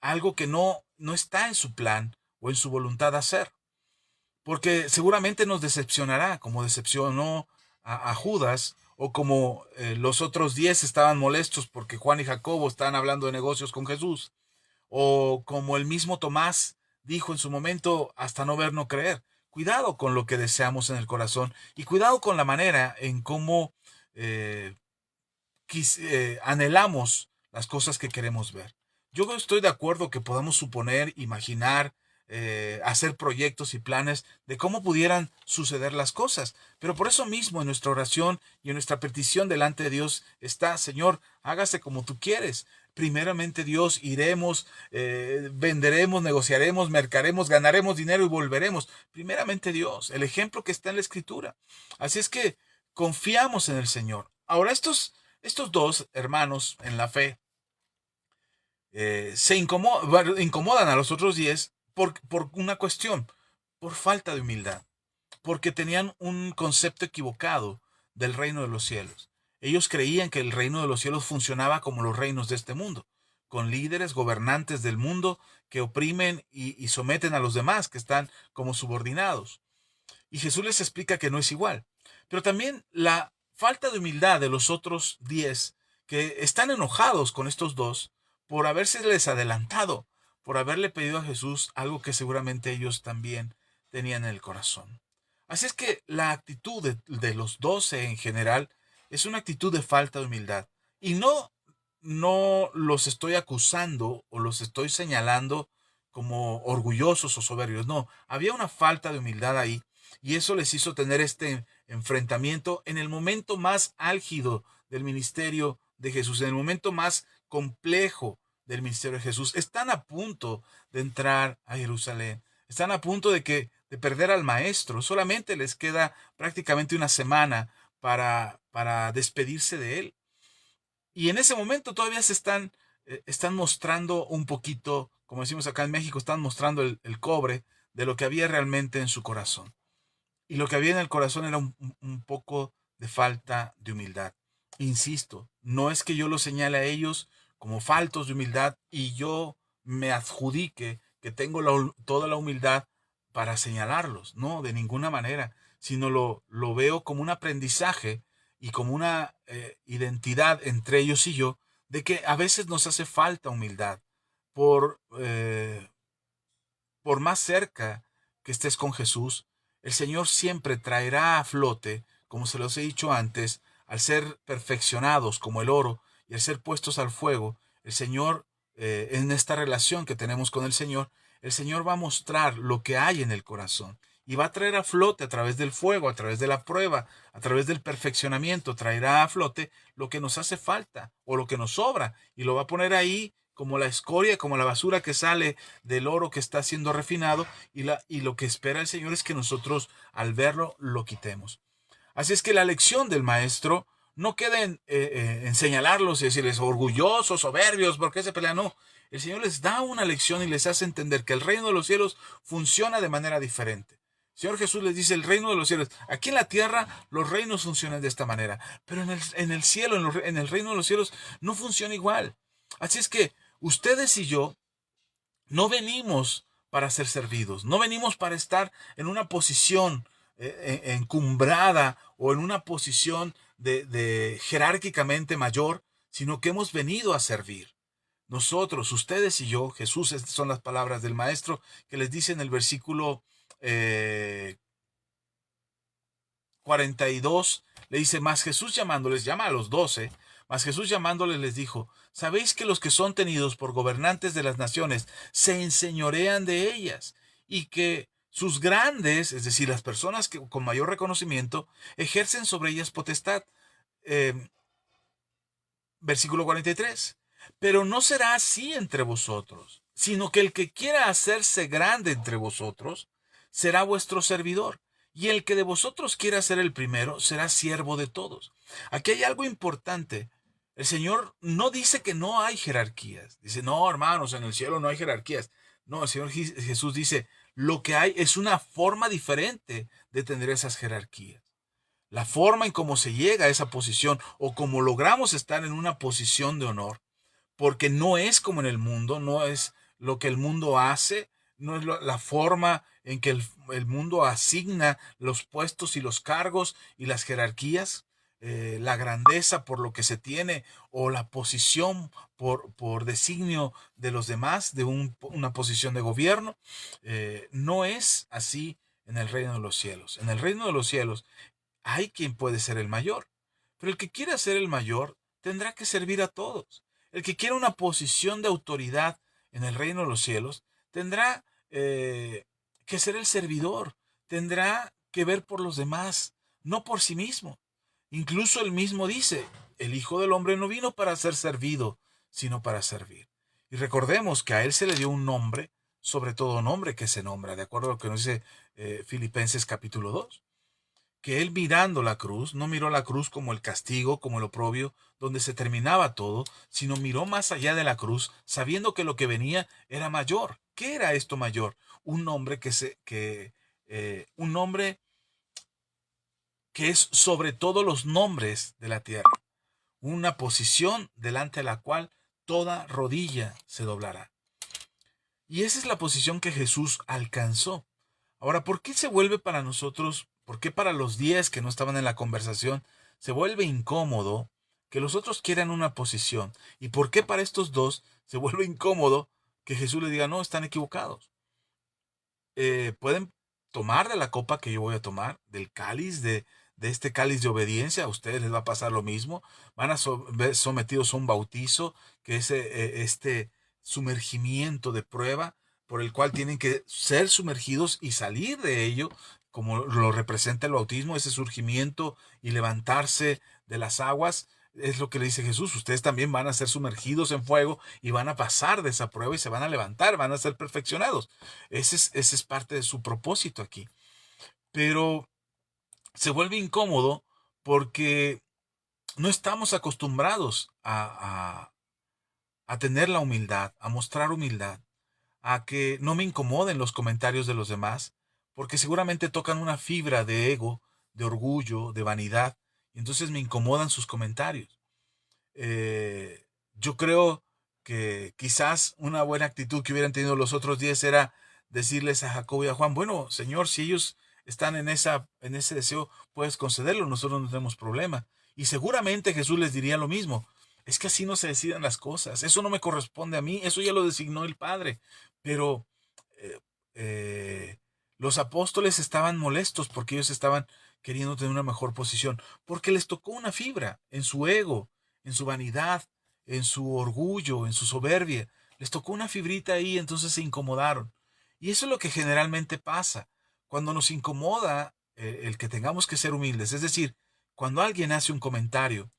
algo que no está en su plan o en su voluntad hacer. Porque seguramente nos decepcionará, como decepcionó a Judas, o como los otros 10 estaban molestos porque Juan y Jacobo estaban hablando de negocios con Jesús, o como el mismo Tomás dijo en su momento, hasta no ver, no creer. Cuidado con lo que deseamos en el corazón y cuidado con la manera en cómo eh, anhelamos las cosas que queremos ver. Yo estoy de acuerdo que podamos suponer, imaginar, hacer proyectos y planes de cómo pudieran suceder las cosas. Pero por eso mismo en nuestra oración y en nuestra petición delante de Dios está, Señor, hágase como tú quieres. Primeramente Dios, iremos, venderemos, negociaremos, mercaremos, ganaremos dinero y volveremos. Primeramente Dios, el ejemplo que está en la Escritura. Así es que confiamos en el Señor. Ahora estos dos hermanos en la fe incomodan a los otros 10 por una cuestión, por falta de humildad, porque tenían un concepto equivocado del reino de los cielos. Ellos creían que el reino de los cielos funcionaba como los reinos de este mundo, con líderes, gobernantes del mundo que oprimen y someten a los demás, que están como subordinados. Y Jesús les explica que no es igual. Pero también la falta de humildad de los otros 10 que están enojados con estos dos por habérseles adelantado, por haberle pedido a Jesús algo que seguramente ellos también tenían en el corazón. Así es que la actitud de los 12 en general es una actitud de falta de humildad. Y no los estoy acusando o los estoy señalando como orgullosos o soberbios. No, había una falta de humildad ahí y eso les hizo tener este enfrentamiento en el momento más álgido del ministerio de Jesús, en el momento más complejo del ministerio de Jesús. Están a punto de entrar a Jerusalén. Están a punto de perder al maestro. Solamente les queda prácticamente una semana para despedirse de él. Y en ese momento todavía están mostrando un poquito, como decimos acá en México, están mostrando el cobre de lo que había realmente en su corazón. Y lo que había en el corazón era un poco de falta de humildad. Insisto, no es que yo los señale a ellos como faltos de humildad y yo me adjudique que tengo toda la humildad para señalarlos. No, de ninguna manera, sino lo veo como un aprendizaje y como una identidad entre ellos y yo, de que a veces nos hace falta humildad por, eh, por más cerca que estés con Jesús, el Señor siempre traerá a flote, como se los he dicho antes, al ser perfeccionados como el oro y al ser puestos al fuego, el Señor, en esta relación que tenemos con el Señor, el Señor va a mostrar lo que hay en el corazón y va a traer a flote a través del fuego, a través de la prueba, a través del perfeccionamiento, traerá a flote lo que nos hace falta o lo que nos sobra y lo va a poner ahí como la escoria, como la basura que sale del oro que está siendo refinado y lo que espera el Señor es que nosotros al verlo lo quitemos. Así es que la lección del maestro no queda en señalarlos y decirles orgullosos, soberbios, ¿por qué se pelean? No, el Señor les da una lección y les hace entender que el reino de los cielos funciona de manera diferente. El Señor Jesús les dice el reino de los cielos. Aquí en la tierra los reinos funcionan de esta manera, pero en el cielo, en el reino de los cielos, no funciona igual. Así es que ustedes y yo no venimos para ser servidos, no venimos para estar en una posición encumbrada o en una posición de jerárquicamente mayor, sino que hemos venido a servir. Nosotros, ustedes y yo, Jesús, estas son las palabras del Maestro que les dice en el versículo 42, le dice, más Jesús llamándoles, llama a los 12, mas Jesús llamándoles les dijo, ¿sabéis que los que son tenidos por gobernantes de las naciones se enseñorean de ellas y que sus grandes, es decir, las personas que con mayor reconocimiento, ejercen sobre ellas potestad? Versículo 43. Pero no será así entre vosotros, sino que el que quiera hacerse grande entre vosotros será vuestro servidor, y el que de vosotros quiera ser el primero será siervo de todos. Aquí hay algo importante. El Señor no dice que no hay jerarquías. Dice, no, hermanos, en el cielo no hay jerarquías. No, el Señor Jesús dice, lo que hay es una forma diferente de tener esas jerarquías. La forma en cómo se llega a esa posición o cómo logramos estar en una posición de honor, porque no es como en el mundo, no es lo que el mundo hace, no es la forma en que el mundo asigna los puestos y los cargos y las jerarquías, la grandeza por lo que se tiene o la posición por designio de los demás, de una posición de gobierno. No es así en el reino de los cielos. En el reino de los cielos hay quien puede ser el mayor, pero el que quiera ser el mayor tendrá que servir a todos. El que quiera una posición de autoridad en el reino de los cielos tendrá que ser el servidor, tendrá que ver por los demás, no por sí mismo. Incluso él mismo dice, el Hijo del Hombre no vino para ser servido, sino para servir. Y recordemos que a él se le dio un nombre, sobre todo nombre que se nombra, de acuerdo a lo que nos dice Filipenses capítulo 2, que él mirando la cruz, no miró la cruz como el castigo, como el oprobio, donde se terminaba todo, sino miró más allá de la cruz, sabiendo que lo que venía era mayor. ¿Qué era esto mayor? Un nombre un nombre que es sobre todos los nombres de la tierra, una posición delante de la cual toda rodilla se doblará. Y esa es la posición que Jesús alcanzó. Ahora, ¿por qué se vuelve para nosotros, por qué para los 10 que no estaban en la conversación, se vuelve incómodo que los otros quieran una posición? ¿Y por qué para estos dos se vuelve incómodo que Jesús les diga, no, están equivocados? Pueden tomar de la copa que yo voy a tomar, del cáliz, de este cáliz de obediencia, a ustedes les va a pasar lo mismo, van a ser sometidos a un bautizo, que es este sumergimiento de prueba, por el cual tienen que ser sumergidos y salir de ello, como lo representa el bautismo, ese surgimiento y levantarse de las aguas. Es lo que le dice Jesús, ustedes también van a ser sumergidos en fuego y van a pasar de esa prueba y se van a levantar, van a ser perfeccionados. Ese es parte de su propósito aquí. Pero se vuelve incómodo porque no estamos acostumbrados a tener la humildad, a mostrar humildad, a que no me incomoden los comentarios de los demás, porque seguramente tocan una fibra de ego, de orgullo, de vanidad, y entonces me incomodan sus comentarios. Yo creo que quizás una buena actitud que hubieran tenido los otros 10 era decirles a Jacobo y a Juan, bueno, Señor, si ellos están en ese deseo, puedes concederlo, nosotros no tenemos problema. Y seguramente Jesús les diría lo mismo. Es que así no se deciden las cosas. Eso no me corresponde a mí. Eso ya lo designó el Padre. Pero eh, eh, los apóstoles estaban molestos porque ellos estaban queriendo tener una mejor posición. Porque les tocó una fibra en su ego, en su vanidad, en su orgullo, en su soberbia. Les tocó una fibrita ahí, entonces se incomodaron. Y eso es lo que generalmente pasa. Cuando nos incomoda el que tengamos que ser humildes, es decir, cuando alguien hace un comentario,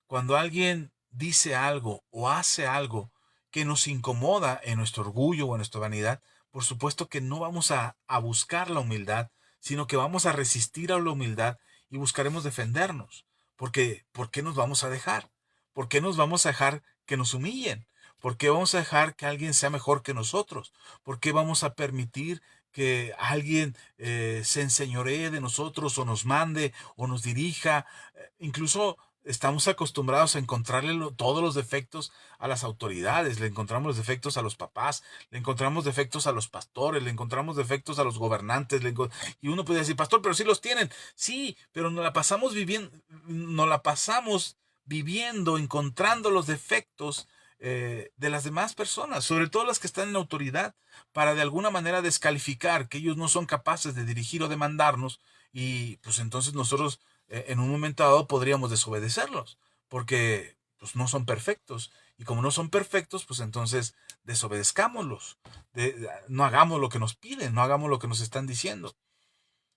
cuando alguien dice algo o hace algo que nos incomoda en nuestro orgullo o en nuestra vanidad, por supuesto que no vamos a buscar la humildad, sino que vamos a resistir a la humildad y buscaremos defendernos. Porque, ¿por qué nos vamos a dejar? ¿Por qué nos vamos a dejar que nos humillen? ¿Por qué vamos a dejar que alguien sea mejor que nosotros? ¿Por qué vamos a permitir que alguien se enseñoree de nosotros o nos mande o nos dirija? Incluso estamos acostumbrados a encontrarle todos los defectos a las autoridades, le encontramos los defectos a los papás, le encontramos defectos a los pastores, le encontramos defectos a los gobernantes, y uno puede decir, pastor, pero sí los tienen. Sí, pero nos la pasamos viviendo, encontrando los defectos de las demás personas, sobre todo las que están en autoridad, para de alguna manera descalificar que ellos no son capaces de dirigir o de mandarnos, y pues entonces nosotros en un momento dado podríamos desobedecerlos, porque pues no son perfectos. Y como no son perfectos, pues entonces desobedezcámoslos. No hagamos lo que nos piden, no hagamos lo que nos están diciendo.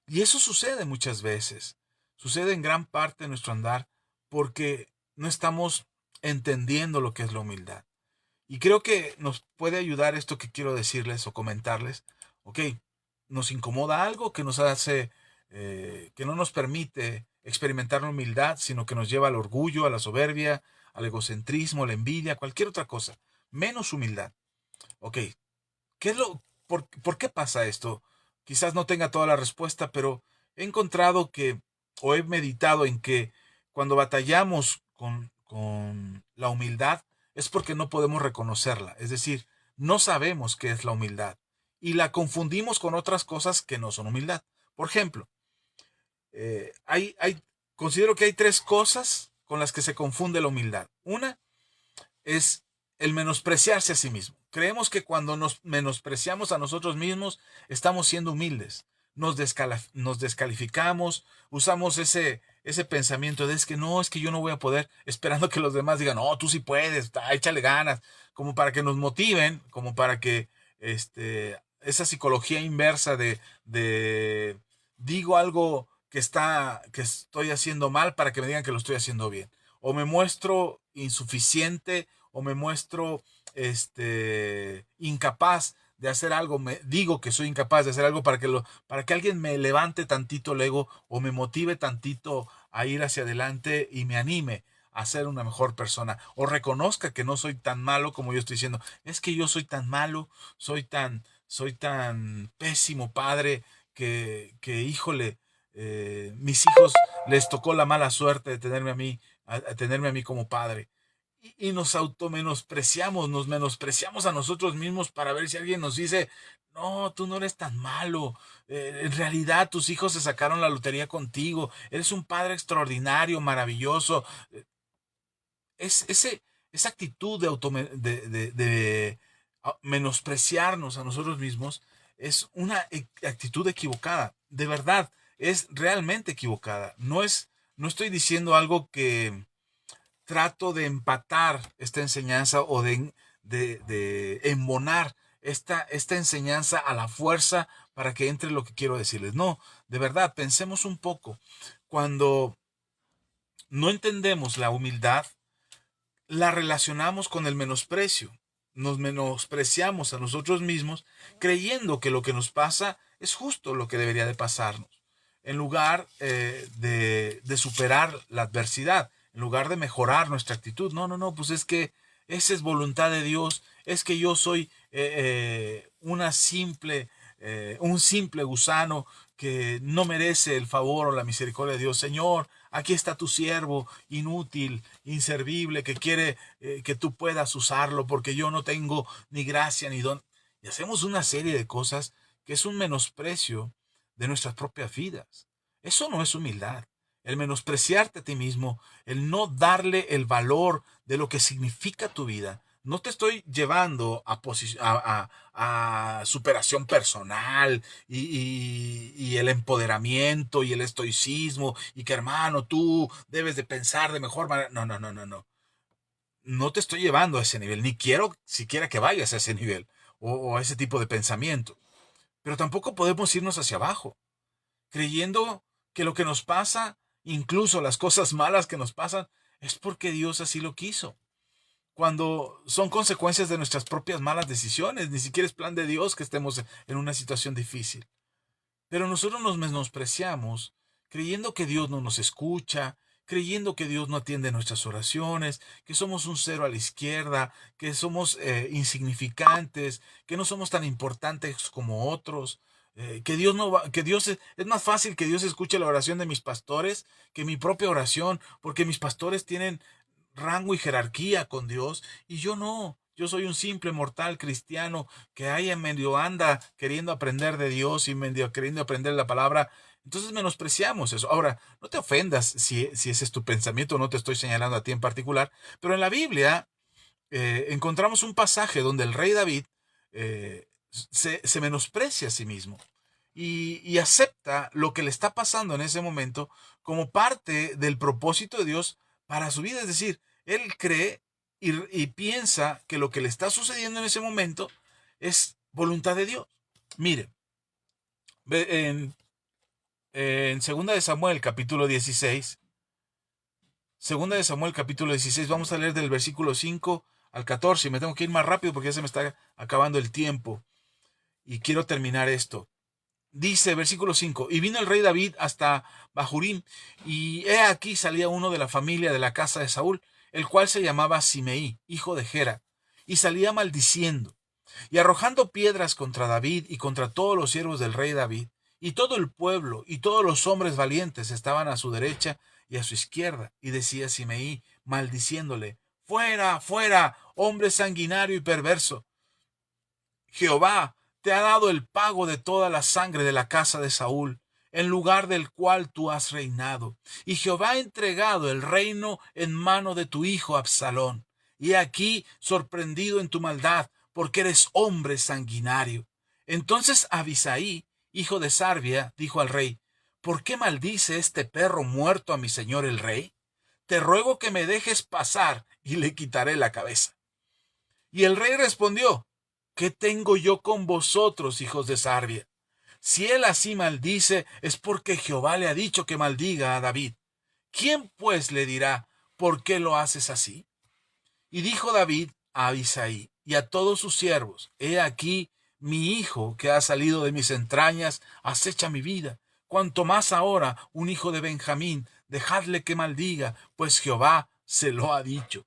Y eso sucede muchas veces. Sucede en gran parte de nuestro andar porque no estamos entendiendo lo que es la humildad. Y creo que nos puede ayudar esto que quiero decirles o comentarles. Ok, nos incomoda algo que nos hace, que no nos permite experimentar la humildad, sino que nos lleva al orgullo, a la soberbia, al egocentrismo, a la envidia, cualquier otra cosa, menos humildad. Ok, ¿por qué pasa esto? Quizás no tenga toda la respuesta, pero he encontrado que, o he meditado en que cuando batallamos con la humildad es porque no podemos reconocerla. Es decir, no sabemos qué es la humildad y la confundimos con otras cosas que no son humildad. Por ejemplo, eh, hay, hay, considero que hay tres cosas con las que se confunde la humildad. Una es el menospreciarse a sí mismo. Creemos que cuando nos menospreciamos a nosotros mismos, estamos siendo humildes. Nos descalificamos, usamos ese pensamiento de es que yo no voy a poder, esperando que los demás digan, no, tú sí puedes, échale ganas, como para que nos motiven, como para que esa psicología inversa de digo algo que estoy haciendo mal para que me digan que lo estoy haciendo bien. O me muestro insuficiente o me muestro incapaz de hacer algo, me digo que soy incapaz de hacer algo para que alguien me levante tantito el ego o me motive tantito a ir hacia adelante y me anime a ser una mejor persona o reconozca que no soy tan malo como yo estoy diciendo. Es que yo soy tan malo, soy tan pésimo padre híjole, mis hijos les tocó la mala suerte de tenerme a mí, a tenerme a mí como padre. Y nos automenospreciamos, nos menospreciamos a nosotros mismos para ver si alguien nos dice, no, tú no eres tan malo, en realidad tus hijos se sacaron la lotería contigo, eres un padre extraordinario, maravilloso. Es, ese, esa actitud de menospreciarnos a nosotros mismos es una actitud equivocada, de verdad, es realmente equivocada. No estoy diciendo algo que trato de empatar esta enseñanza o de embonar esta enseñanza a la fuerza para que entre lo que quiero decirles. No, de verdad, pensemos un poco. Cuando no entendemos la humildad, la relacionamos con el menosprecio. Nos menospreciamos a nosotros mismos creyendo que lo que nos pasa es justo lo que debería de pasarnos, en lugar de superar la adversidad, en lugar de mejorar nuestra actitud. No, no, no, pues es que esa es voluntad de Dios, es que yo soy un simple gusano que no merece el favor o la misericordia de Dios. Señor, aquí está tu siervo, inútil, inservible, que quiere que tú puedas usarlo, porque yo no tengo ni gracia ni don. Y hacemos una serie de cosas que es un menosprecio de nuestras propias vidas. Eso no es humildad. El menospreciarte a ti mismo, el no darle el valor de lo que significa tu vida. No te estoy llevando a superación personal y el empoderamiento y el estoicismo y que hermano, tú debes de pensar de mejor manera. No, no, no, no, no. No te estoy llevando a ese nivel, ni quiero siquiera que vayas a ese nivel o a ese tipo de pensamiento. pero tampoco podemos irnos hacia abajo, creyendo que lo que nos pasa, incluso las cosas malas que nos pasan, es porque Dios así lo quiso. Cuando son consecuencias de nuestras propias malas decisiones, ni siquiera es plan de Dios que estemos en una situación difícil. Pero nosotros nos menospreciamos, creyendo que Dios no nos escucha, creyendo que Dios no atiende nuestras oraciones, que somos un cero a la izquierda, que somos insignificantes, que no somos tan importantes como otros, que Dios no va, que Dios es más fácil que Dios escuche la oración de mis pastores que mi propia oración, porque mis pastores tienen rango y jerarquía con Dios y yo no. Yo soy un simple mortal cristiano que ahí en medio anda queriendo aprender de Dios y medio queriendo aprender la palabra. Entonces menospreciamos eso. Ahora, no te ofendas si ese es tu pensamiento, no te estoy señalando a ti en particular, pero en la Biblia encontramos un pasaje donde el rey David se menosprecia a sí mismo y acepta lo que le está pasando en ese momento como parte del propósito de Dios para su vida. Es decir, él cree y piensa que lo que le está sucediendo en ese momento es voluntad de Dios. Mire, en Segunda de Samuel, capítulo 16, Segunda de Samuel, capítulo 16, vamos a leer del versículo 5 al 14. Y me tengo que ir más rápido porque ya se me está acabando el tiempo. Y quiero terminar esto. Dice, versículo 5, y vino el rey David hasta Bahurim, y he aquí salía uno de la familia de la casa de Saúl, el cual se llamaba Simeí, hijo de Gera, y salía maldiciendo, y arrojando piedras contra David y contra todos los siervos del rey David, y todo el pueblo y todos los hombres valientes estaban a su derecha y a su izquierda, y decía Simeí, maldiciéndole, fuera, fuera, hombre sanguinario y perverso. Jehová te ha dado el pago de toda la sangre de la casa de Saúl, en lugar del cual tú has reinado. Y Jehová ha entregado el reino en mano de tu hijo Absalón. Y aquí sorprendido en tu maldad, porque eres hombre sanguinario. Entonces Abisaí, hijo de Sarbia, dijo al rey, ¿por qué maldice este perro muerto a mi señor el rey? Te ruego que me dejes pasar y le quitaré la cabeza. Y el rey respondió, ¿qué tengo yo con vosotros, hijos de Sarbia? Si él así maldice, es porque Jehová le ha dicho que maldiga a David. ¿Quién pues le dirá, por qué lo haces así? Y dijo David a Abisai y a todos sus siervos, he aquí mi hijo que ha salido de mis entrañas acecha mi vida. Cuanto más ahora un hijo de Benjamín, dejadle que maldiga, pues Jehová se lo ha dicho.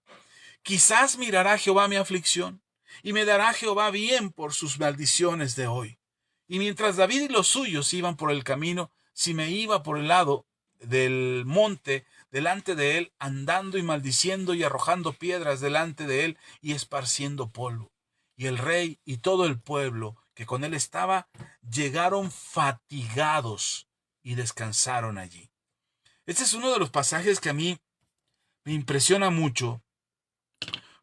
Quizás mirará Jehová mi aflicción, y me dará Jehová bien por sus maldiciones de hoy. Y mientras David y los suyos iban por el camino, si me iba por el lado del monte delante de él, andando y maldiciendo y arrojando piedras delante de él y esparciendo polvo. Y el rey y todo el pueblo que con él estaba llegaron fatigados y descansaron allí. Este es uno de los pasajes que a mí me impresiona mucho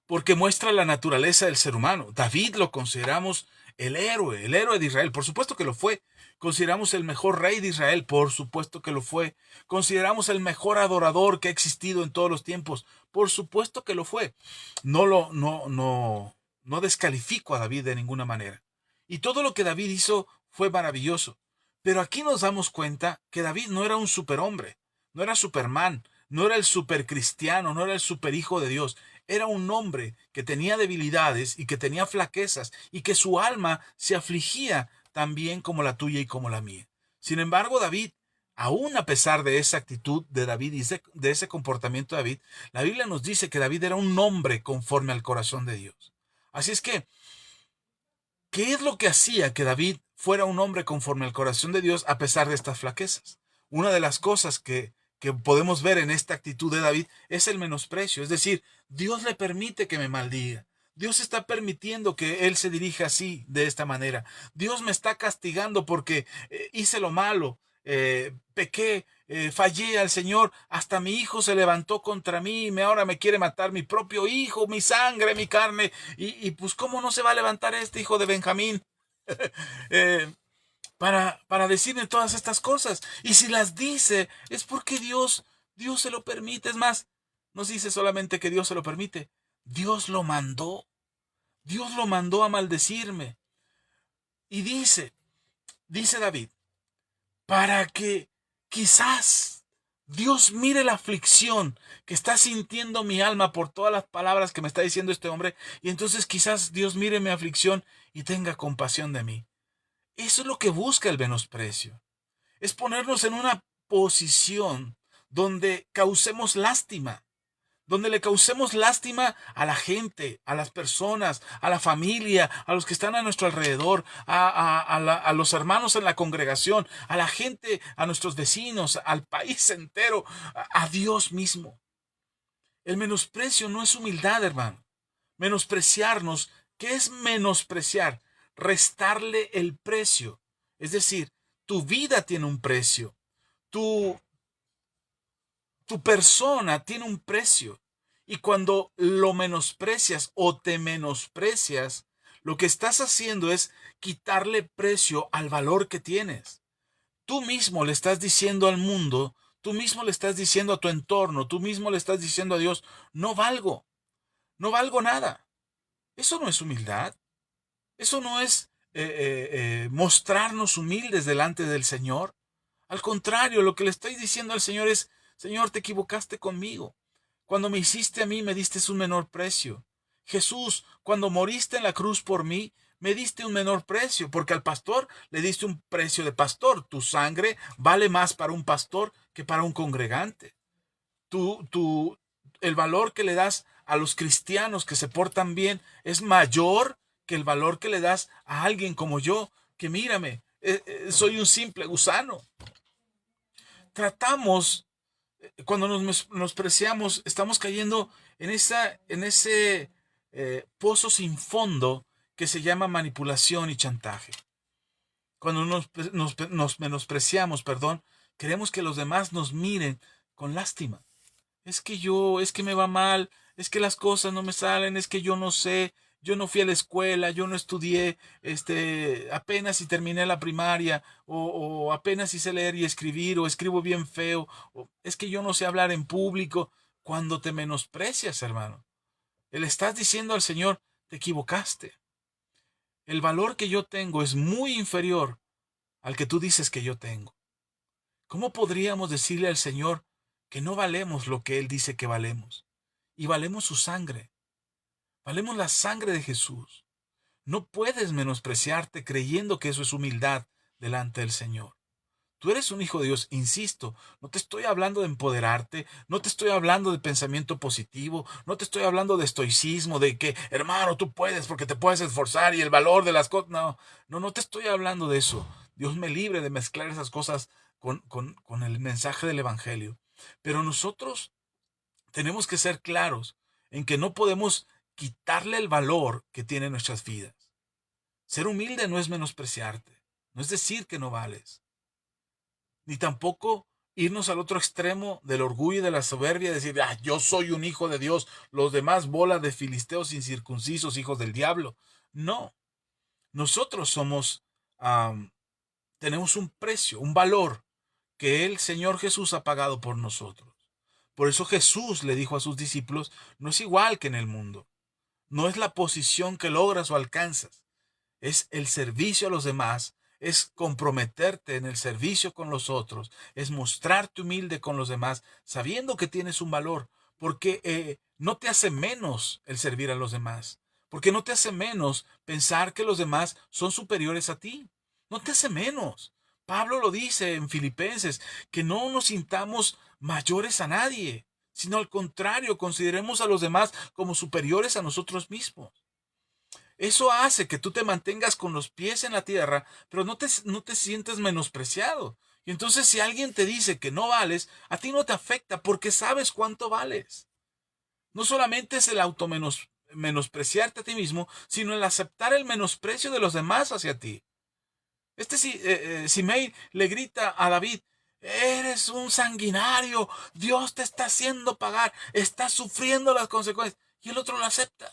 porque muestra la naturaleza del ser humano. David lo consideramos el héroe de Israel, por supuesto que lo fue. Consideramos el mejor rey de Israel, por supuesto que lo fue. Consideramos el mejor adorador que ha existido en todos los tiempos, por supuesto que lo fue. No descalifico a David de ninguna manera. Y todo lo que David hizo fue maravilloso. Pero aquí nos damos cuenta que David no era un superhombre, no era Superman, no era el supercristiano, no era el superhijo de Dios. Era un hombre que tenía debilidades y que tenía flaquezas y que su alma se afligía también como la tuya y como la mía. Sin embargo, David, aún a pesar de esa actitud de David y de ese comportamiento de David, la Biblia nos dice que David era un hombre conforme al corazón de Dios. Así es que, ¿qué es lo que hacía que David fuera un hombre conforme al corazón de Dios a pesar de estas flaquezas? Una de las cosas que podemos ver en esta actitud de David es el menosprecio. Es decir, Dios le permite que me maldiga. Dios está permitiendo que él se dirija así, de esta manera. Dios me está castigando porque hice lo malo, pequé, fallé al Señor. Hasta mi hijo se levantó contra mí y ahora me quiere matar mi propio hijo, mi sangre, mi carne. Y pues, ¿cómo no se va a levantar este hijo de Benjamín? eh, para decirle todas estas cosas. Y si las dice, es porque Dios se lo permite. Es más, no dice solamente que Dios se lo permite. Dios lo mandó. Dios lo mandó a maldecirme. Y dice, dice David, para que quizás Dios mire la aflicción que está sintiendo mi alma por todas las palabras que me está diciendo este hombre, y entonces quizás Dios mire mi aflicción y tenga compasión de mí. Eso es lo que busca el menosprecio. Es ponernos en una posición donde causemos lástima, donde le causemos lástima a la gente, a las personas, a la familia, a los que están a nuestro alrededor, a los hermanos en la congregación, a la gente, a nuestros vecinos, al país entero, a Dios mismo. El menosprecio no es humildad, hermano. Menospreciarnos, ¿qué es menospreciar? Restarle el precio. Es decir, tu vida tiene un precio. Tu, tu persona tiene un precio. Y cuando lo menosprecias o te menosprecias, lo que estás haciendo es quitarle precio al valor que tienes. Tú mismo le estás diciendo al mundo, tú mismo le estás diciendo a tu entorno, tú mismo le estás diciendo a Dios, no valgo nada. Eso no es humildad. Eso no es mostrarnos humildes delante del Señor. Al contrario, lo que le estoy diciendo al Señor es, Señor, te equivocaste conmigo. Cuando me hiciste a mí, me diste un menor precio. Jesús, cuando moriste en la cruz por mí, me diste un menor precio, porque al pastor le diste un precio de pastor. Tu sangre vale más para un pastor que para un congregante. El valor que le das a los cristianos que se portan bien es mayor que el valor que le das a alguien como yo, que mírame, soy un simple gusano. Tratamos, cuando nos preciamos, estamos cayendo en ese pozo sin fondo que se llama manipulación y chantaje. Cuando nos menospreciamos, perdón, queremos que los demás nos miren con lástima. Es que me va mal, es que las cosas no me salen, es que yo no sé, yo no fui a la escuela, yo no estudié, apenas si terminé la primaria, o apenas si sé leer y escribir, o escribo bien feo, o es que yo no sé hablar en público. Cuando te menosprecias, hermano, le estás diciendo al Señor, te equivocaste. El valor que yo tengo es muy inferior al que tú dices que yo tengo. ¿Cómo podríamos decirle al Señor que no valemos lo que Él dice que valemos? Y valemos su sangre. Valemos la sangre de Jesús. No puedes menospreciarte creyendo que eso es humildad delante del Señor. Tú eres un hijo de Dios, insisto, no te estoy hablando de empoderarte, no te estoy hablando de pensamiento positivo, no te estoy hablando de estoicismo, de que, hermano, tú puedes porque te puedes esforzar y el valor de las cosas. No te estoy hablando de eso. Dios me libre de mezclar esas cosas con el mensaje del Evangelio. Pero nosotros tenemos que ser claros en que no podemos quitarle el valor que tiene nuestras vidas. Ser humilde no es menospreciarte, no es decir que no vales, ni tampoco irnos al otro extremo del orgullo y de la soberbia, decir, yo soy un hijo de Dios, los demás bola de filisteos incircuncisos, hijos del diablo. No, nosotros tenemos un precio, un valor que el Señor Jesús ha pagado por nosotros. Por eso Jesús le dijo a sus discípulos, no es igual que en el mundo, no es la posición que logras o alcanzas, es el servicio a los demás, es comprometerte en el servicio con los otros, es mostrarte humilde con los demás, sabiendo que tienes un valor, porque no te hace menos el servir a los demás, porque no te hace menos pensar que los demás son superiores a ti, no te hace menos. Pablo lo dice en Filipenses, que no nos sintamos mayores a nadie, sino al contrario, consideremos a los demás como superiores a nosotros mismos. Eso hace que tú te mantengas con los pies en la tierra, pero no te sientes menospreciado. Y entonces si alguien te dice que no vales, a ti no te afecta porque sabes cuánto vales. No solamente es el menospreciarte a ti mismo, sino el aceptar el menosprecio de los demás hacia ti. Simei le grita a David, eres un sanguinario, Dios te está haciendo pagar, estás sufriendo las consecuencias. Y el otro lo acepta.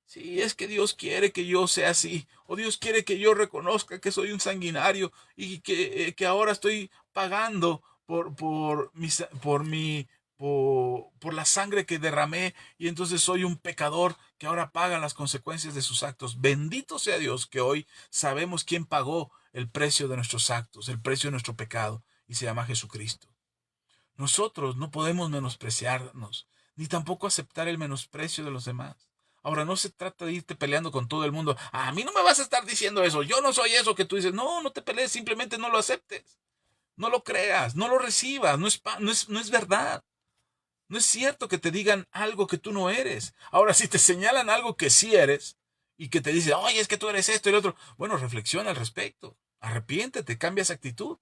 Sí, es que Dios quiere que yo sea así, o Dios quiere que yo reconozca que soy un sanguinario y que ahora estoy pagando por la sangre que derramé, y entonces soy un pecador que ahora paga las consecuencias de sus actos. Bendito sea Dios que hoy sabemos quién pagó el precio de nuestros actos, el precio de nuestro pecado, y se llama Jesucristo. Nosotros no podemos menospreciarnos, ni tampoco aceptar el menosprecio de los demás. Ahora, no se trata de irte peleando con todo el mundo. A mí no me vas a estar diciendo eso. Yo no soy eso que tú dices. No, no te pelees, simplemente no lo aceptes. No lo creas, no lo recibas. No es verdad. No es cierto que te digan algo que tú no eres. Ahora, si te señalan algo que sí eres y que te dicen, oye, es que tú eres esto y lo otro, bueno, reflexiona al respecto. Arrepiéntete, cambia esa actitud.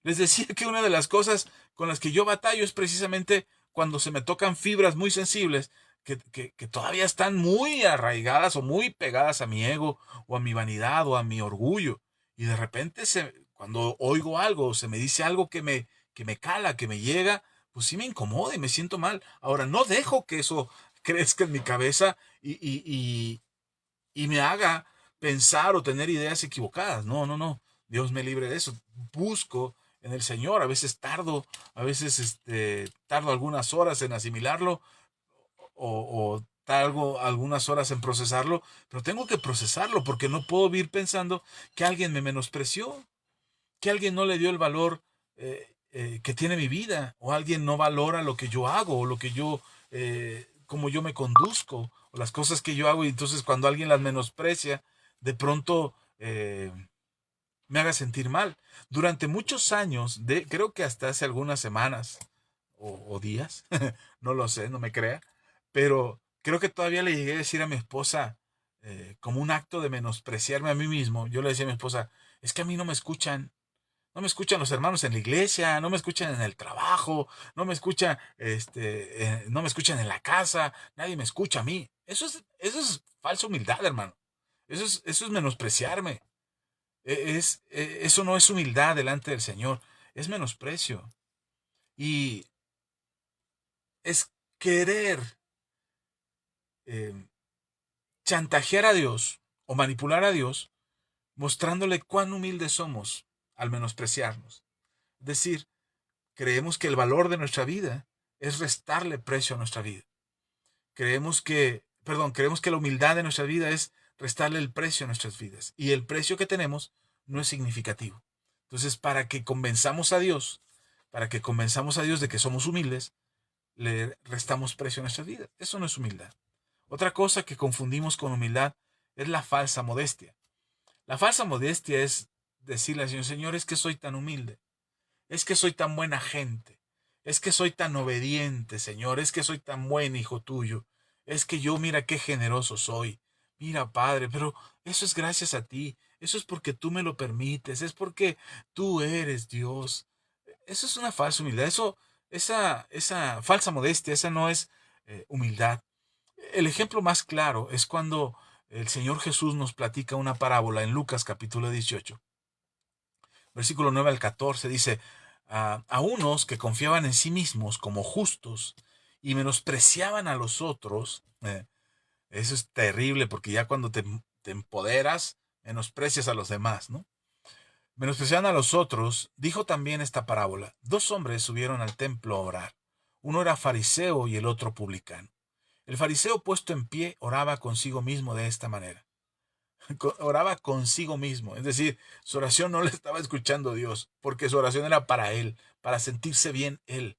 Les decía que una de las cosas con las que yo batallo es precisamente cuando se me tocan fibras muy sensibles que todavía están muy arraigadas o muy pegadas a mi ego o a mi vanidad o a mi orgullo. Y de repente cuando oigo algo o se me dice algo que me cala, que me llega, pues sí me incomoda y me siento mal. Ahora, no dejo que eso crezca en mi cabeza y me haga pensar o tener ideas equivocadas. No, no, no. Dios me libre de eso. Busco en el Señor. A veces tardo algunas horas en asimilarlo o tardo algunas horas en procesarlo, pero tengo que procesarlo porque no puedo vivir pensando que alguien me menospreció, que alguien no le dio el valor que tiene mi vida, o alguien no valora lo que yo hago, o lo que cómo yo me conduzco, o las cosas que yo hago, y entonces cuando alguien las menosprecia, de pronto me haga sentir mal. Durante muchos años, creo que hasta hace algunas semanas o días, no lo sé, no me crea, pero creo que todavía le llegué a decir a mi esposa, como un acto de menospreciarme a mí mismo, yo le decía a mi esposa, es que a mí no me escuchan los hermanos en la iglesia, no me escuchan en el trabajo, no me escuchan en la casa, nadie me escucha a mí. Eso es falsa humildad, hermano. Eso es menospreciarme. Eso no es humildad delante del Señor, es menosprecio. Y es querer eh, chantajear a Dios o manipular a Dios mostrándole cuán humildes somos al menospreciarnos. Es decir, creemos que el valor de nuestra vida es restarle precio a nuestra vida. Creemos que la humildad de nuestra vida es restarle el precio a nuestras vidas. Y el precio que tenemos no es significativo. Entonces, para que convenzamos a Dios de que somos humildes, le restamos precio a nuestras vidas. Eso no es humildad. Otra cosa que confundimos con humildad es la falsa modestia. La falsa modestia es decirle al Señor, Señor, es que soy tan humilde. Es que soy tan buena gente. Es que soy tan obediente, Señor. Es que soy tan buen hijo tuyo. Es que yo, mira qué generoso soy. Mira, Padre, pero eso es gracias a ti. Eso es porque tú me lo permites. Es porque tú eres Dios. Eso es una falsa humildad. Esa falsa modestia, esa no es humildad. El ejemplo más claro es cuando el Señor Jesús nos platica una parábola en Lucas capítulo 18. Versículo 9 al 14 dice, a unos que confiaban en sí mismos como justos y menospreciaban a los otros, eso es terrible porque ya cuando te empoderas, menosprecias a los demás, ¿no? Menospreciaban a los otros, dijo también esta parábola, dos hombres subieron al templo a orar, uno era fariseo y el otro publicano. El fariseo puesto en pie oraba consigo mismo de esta manera. Oraba consigo mismo, es decir, su oración no le estaba escuchando Dios, porque su oración era para él, para sentirse bien él.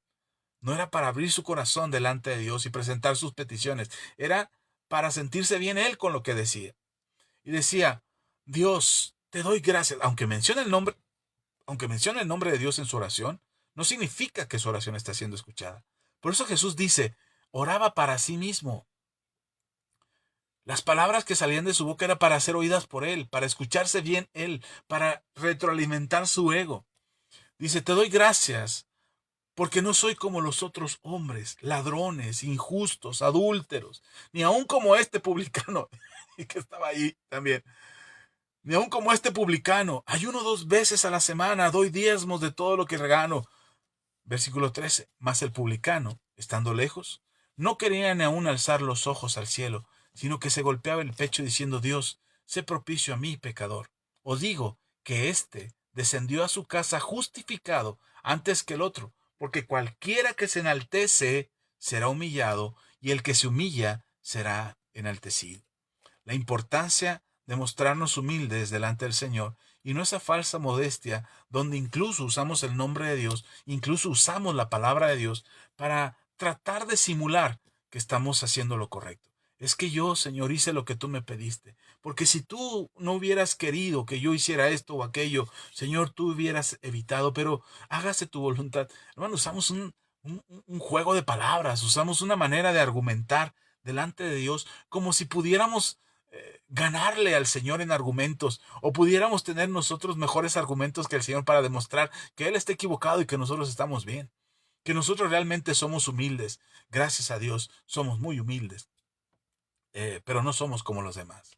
No era para abrir su corazón delante de Dios y presentar sus peticiones, era para sentirse bien él con lo que decía. Y decía, Dios, te doy gracias, aunque menciona el nombre de Dios en su oración, no significa que su oración está siendo escuchada. Por eso Jesús dice, oraba para sí mismo. Las palabras que salían de su boca eran para ser oídas por él, para escucharse bien él, para retroalimentar su ego. Dice, te doy gracias porque no soy como los otros hombres, ladrones, injustos, adúlteros, ni aun como este publicano, que estaba ahí también, ni aun como este publicano. Ayuno 2 veces a la semana, doy diezmos de todo lo que regano. Versículo 13. Mas el publicano, estando lejos, no quería ni aún alzar los ojos al cielo, sino que se golpeaba el pecho diciendo, Dios, sé propicio a mí, pecador. Os digo que éste descendió a su casa justificado antes que el otro, porque cualquiera que se enaltece será humillado, y el que se humilla será enaltecido. La importancia de mostrarnos humildes delante del Señor y no esa falsa modestia donde incluso usamos el nombre de Dios, incluso usamos la palabra de Dios para tratar de simular que estamos haciendo lo correcto. Es que yo, Señor, hice lo que tú me pediste. Porque si tú no hubieras querido que yo hiciera esto o aquello, Señor, tú hubieras evitado, pero hágase tu voluntad. Hermano, usamos un juego de palabras, usamos una manera de argumentar delante de Dios como si pudiéramos ganarle al Señor en argumentos o pudiéramos tener nosotros mejores argumentos que el Señor para demostrar que Él está equivocado y que nosotros estamos bien, que nosotros realmente somos humildes. Gracias a Dios, somos muy humildes, pero no somos como los demás.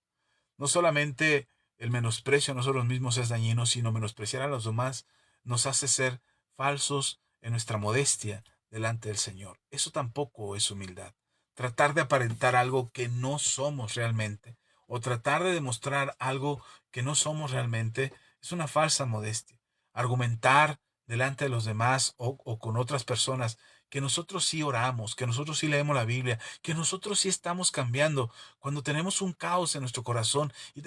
No solamente el menosprecio a nosotros mismos es dañino, sino menospreciar a los demás nos hace ser falsos en nuestra modestia delante del Señor. Eso tampoco es humildad. Tratar de aparentar algo que no somos realmente, o tratar de demostrar algo que no somos realmente, es una falsa modestia. Argumentar delante de los demás o con otras personas que nosotros sí oramos, que nosotros sí leemos la Biblia, que nosotros sí estamos cambiando. Cuando tenemos un caos en nuestro corazón y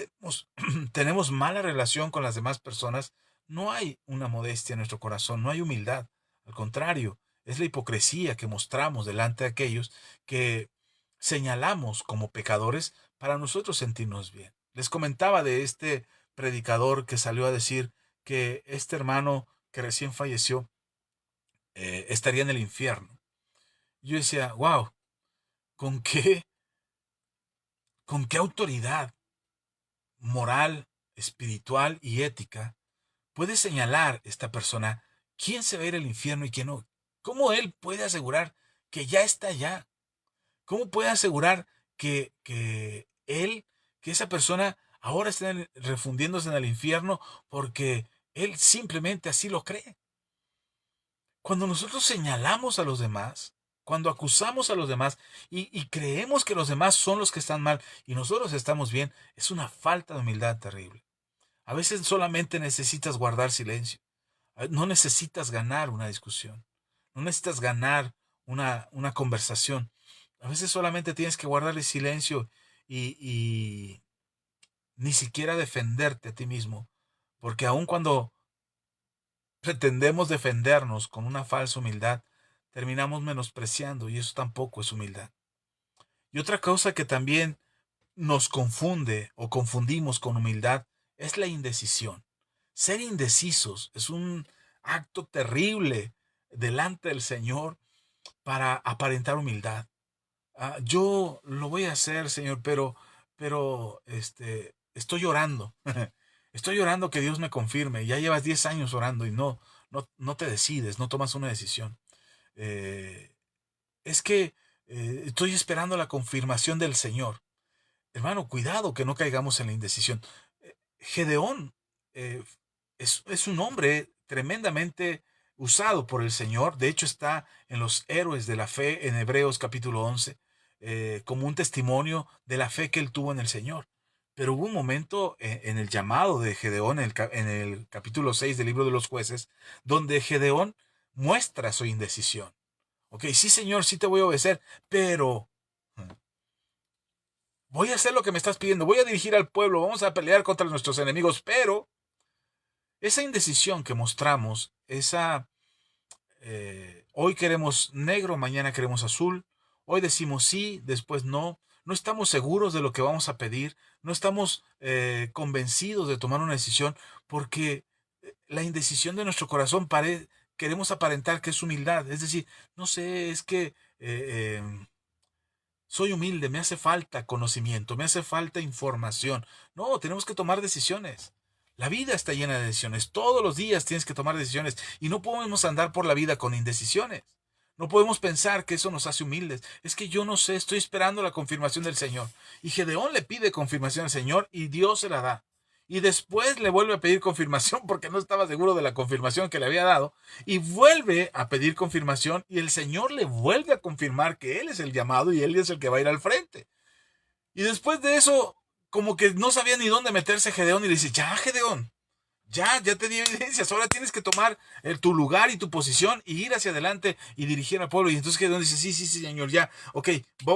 tenemos mala relación con las demás personas, no hay una modestia en nuestro corazón, no hay humildad. Al contrario, es la hipocresía que mostramos delante de aquellos que señalamos como pecadores para nosotros sentirnos bien. Les comentaba de este predicador que salió a decir que este hermano que recién falleció estaría en el infierno. Yo decía, wow, ¿con qué, con qué autoridad moral, espiritual y ética puede señalar esta persona quién se va a ir al infierno y quién no? ¿Cómo él puede asegurar que ya está allá? ¿Cómo puede asegurar que esa persona ahora está refundiéndose en el infierno porque él simplemente así lo cree? Cuando nosotros señalamos a los demás, cuando acusamos a los demás y creemos que los demás son los que están mal y nosotros estamos bien, es una falta de humildad terrible. A veces solamente necesitas guardar silencio. No necesitas ganar una discusión. No necesitas ganar una conversación. A veces solamente tienes que guardar el silencio y ni siquiera defenderte a ti mismo. Porque aun cuando pretendemos defendernos con una falsa humildad, terminamos menospreciando y eso tampoco es humildad. Y otra cosa que también nos confunde o confundimos con humildad es la indecisión. Ser indecisos es un acto terrible delante del Señor para aparentar humildad. Yo lo voy a hacer, Señor, pero estoy llorando. Estoy llorando que Dios me confirme. Ya llevas 10 años orando y no te decides, no tomas una decisión. Eh, es que estoy esperando la confirmación del Señor. Hermano, cuidado que no caigamos en la indecisión. Gedeón eh, es un hombre tremendamente usado por el Señor. De hecho, está en los héroes de la fe en Hebreos capítulo 11, como un testimonio de la fe que él tuvo en el Señor. Pero hubo un momento en el llamado de Gedeón, en el capítulo 6 del libro de los jueces, donde Gedeón muestra su indecisión. Ok, sí, Señor, sí te voy a obedecer, pero voy a hacer lo que me estás pidiendo, voy a dirigir al pueblo, vamos a pelear contra nuestros enemigos, pero esa indecisión que mostramos, hoy queremos negro, mañana queremos azul, hoy decimos sí, después no, no estamos seguros de lo que vamos a pedir, no estamos convencidos de tomar una decisión porque la indecisión de nuestro corazón queremos aparentar que es humildad, es decir, no sé, es que soy humilde, me hace falta conocimiento, me hace falta información. No, tenemos que tomar decisiones. La vida está llena de decisiones. Todos los días tienes que tomar decisiones y no podemos andar por la vida con indecisiones. No podemos pensar que eso nos hace humildes. Es que yo no sé, estoy esperando la confirmación del Señor. Y Gedeón le pide confirmación al Señor y Dios se la da. Y después le vuelve a pedir confirmación porque no estaba seguro de la confirmación que le había dado. Y vuelve a pedir confirmación y el Señor le vuelve a confirmar que Él es el llamado y Él es el que va a ir al frente. Y después de eso, como que no sabía ni dónde meterse Gedeón y le dice, ya Gedeón, ya te di evidencias, ahora tienes que tomar tu lugar y tu posición y ir hacia adelante y dirigir al pueblo. Y entonces Gedeón dice, sí, sí, sí, Señor, ya, ok,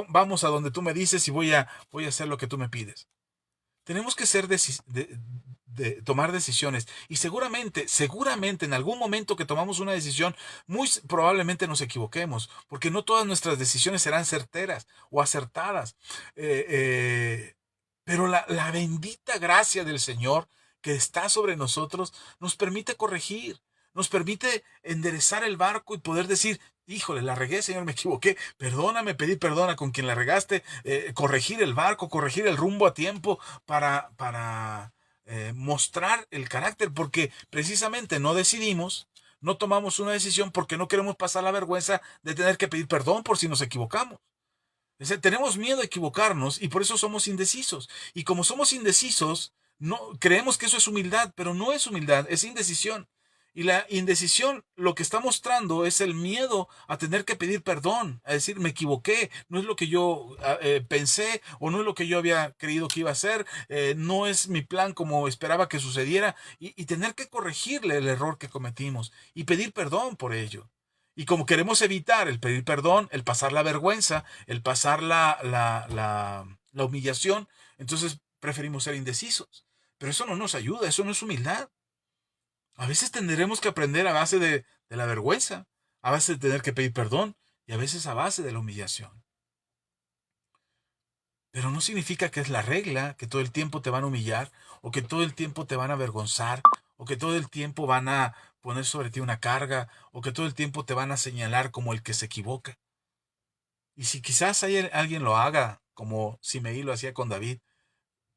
vamos a donde tú me dices y voy a hacer lo que tú me pides. Tenemos que tomar decisiones. Y seguramente en algún momento que tomamos una decisión, muy probablemente nos equivoquemos, porque no todas nuestras decisiones serán certeras o acertadas. Eh, eh, pero la bendita gracia del Señor que está sobre nosotros nos permite corregir, nos permite enderezar el barco y poder decir, híjole, la regué, Señor, me equivoqué, perdóname, pedir perdona con quien la regaste, corregir el barco, corregir el rumbo a tiempo para mostrar el carácter, porque precisamente no decidimos, no tomamos una decisión porque no queremos pasar la vergüenza de tener que pedir perdón por si nos equivocamos. O sea, tenemos miedo a equivocarnos y por eso somos indecisos. Y como somos indecisos, no creemos que eso es humildad, pero no es humildad, es indecisión. Y la indecisión lo que está mostrando es el miedo a tener que pedir perdón, a decir me equivoqué, no es lo que yo pensé o no es lo que yo había creído que iba a ser, no es mi plan como esperaba que sucediera y tener que corregirle el error que cometimos y pedir perdón por ello. Y como queremos evitar el pedir perdón, el pasar la vergüenza, el pasar la humillación, entonces preferimos ser indecisos. Pero eso no nos ayuda, eso no es humildad. A veces tendremos que aprender a base de la vergüenza, a base de tener que pedir perdón y a veces a base de la humillación. Pero no significa que es la regla, que todo el tiempo te van a humillar, o que todo el tiempo te van a avergonzar, o que todo el tiempo van a poner sobre ti una carga, o que todo el tiempo te van a señalar como el que se equivoca. Y si quizás alguien lo haga, como Simeí lo hacía con David,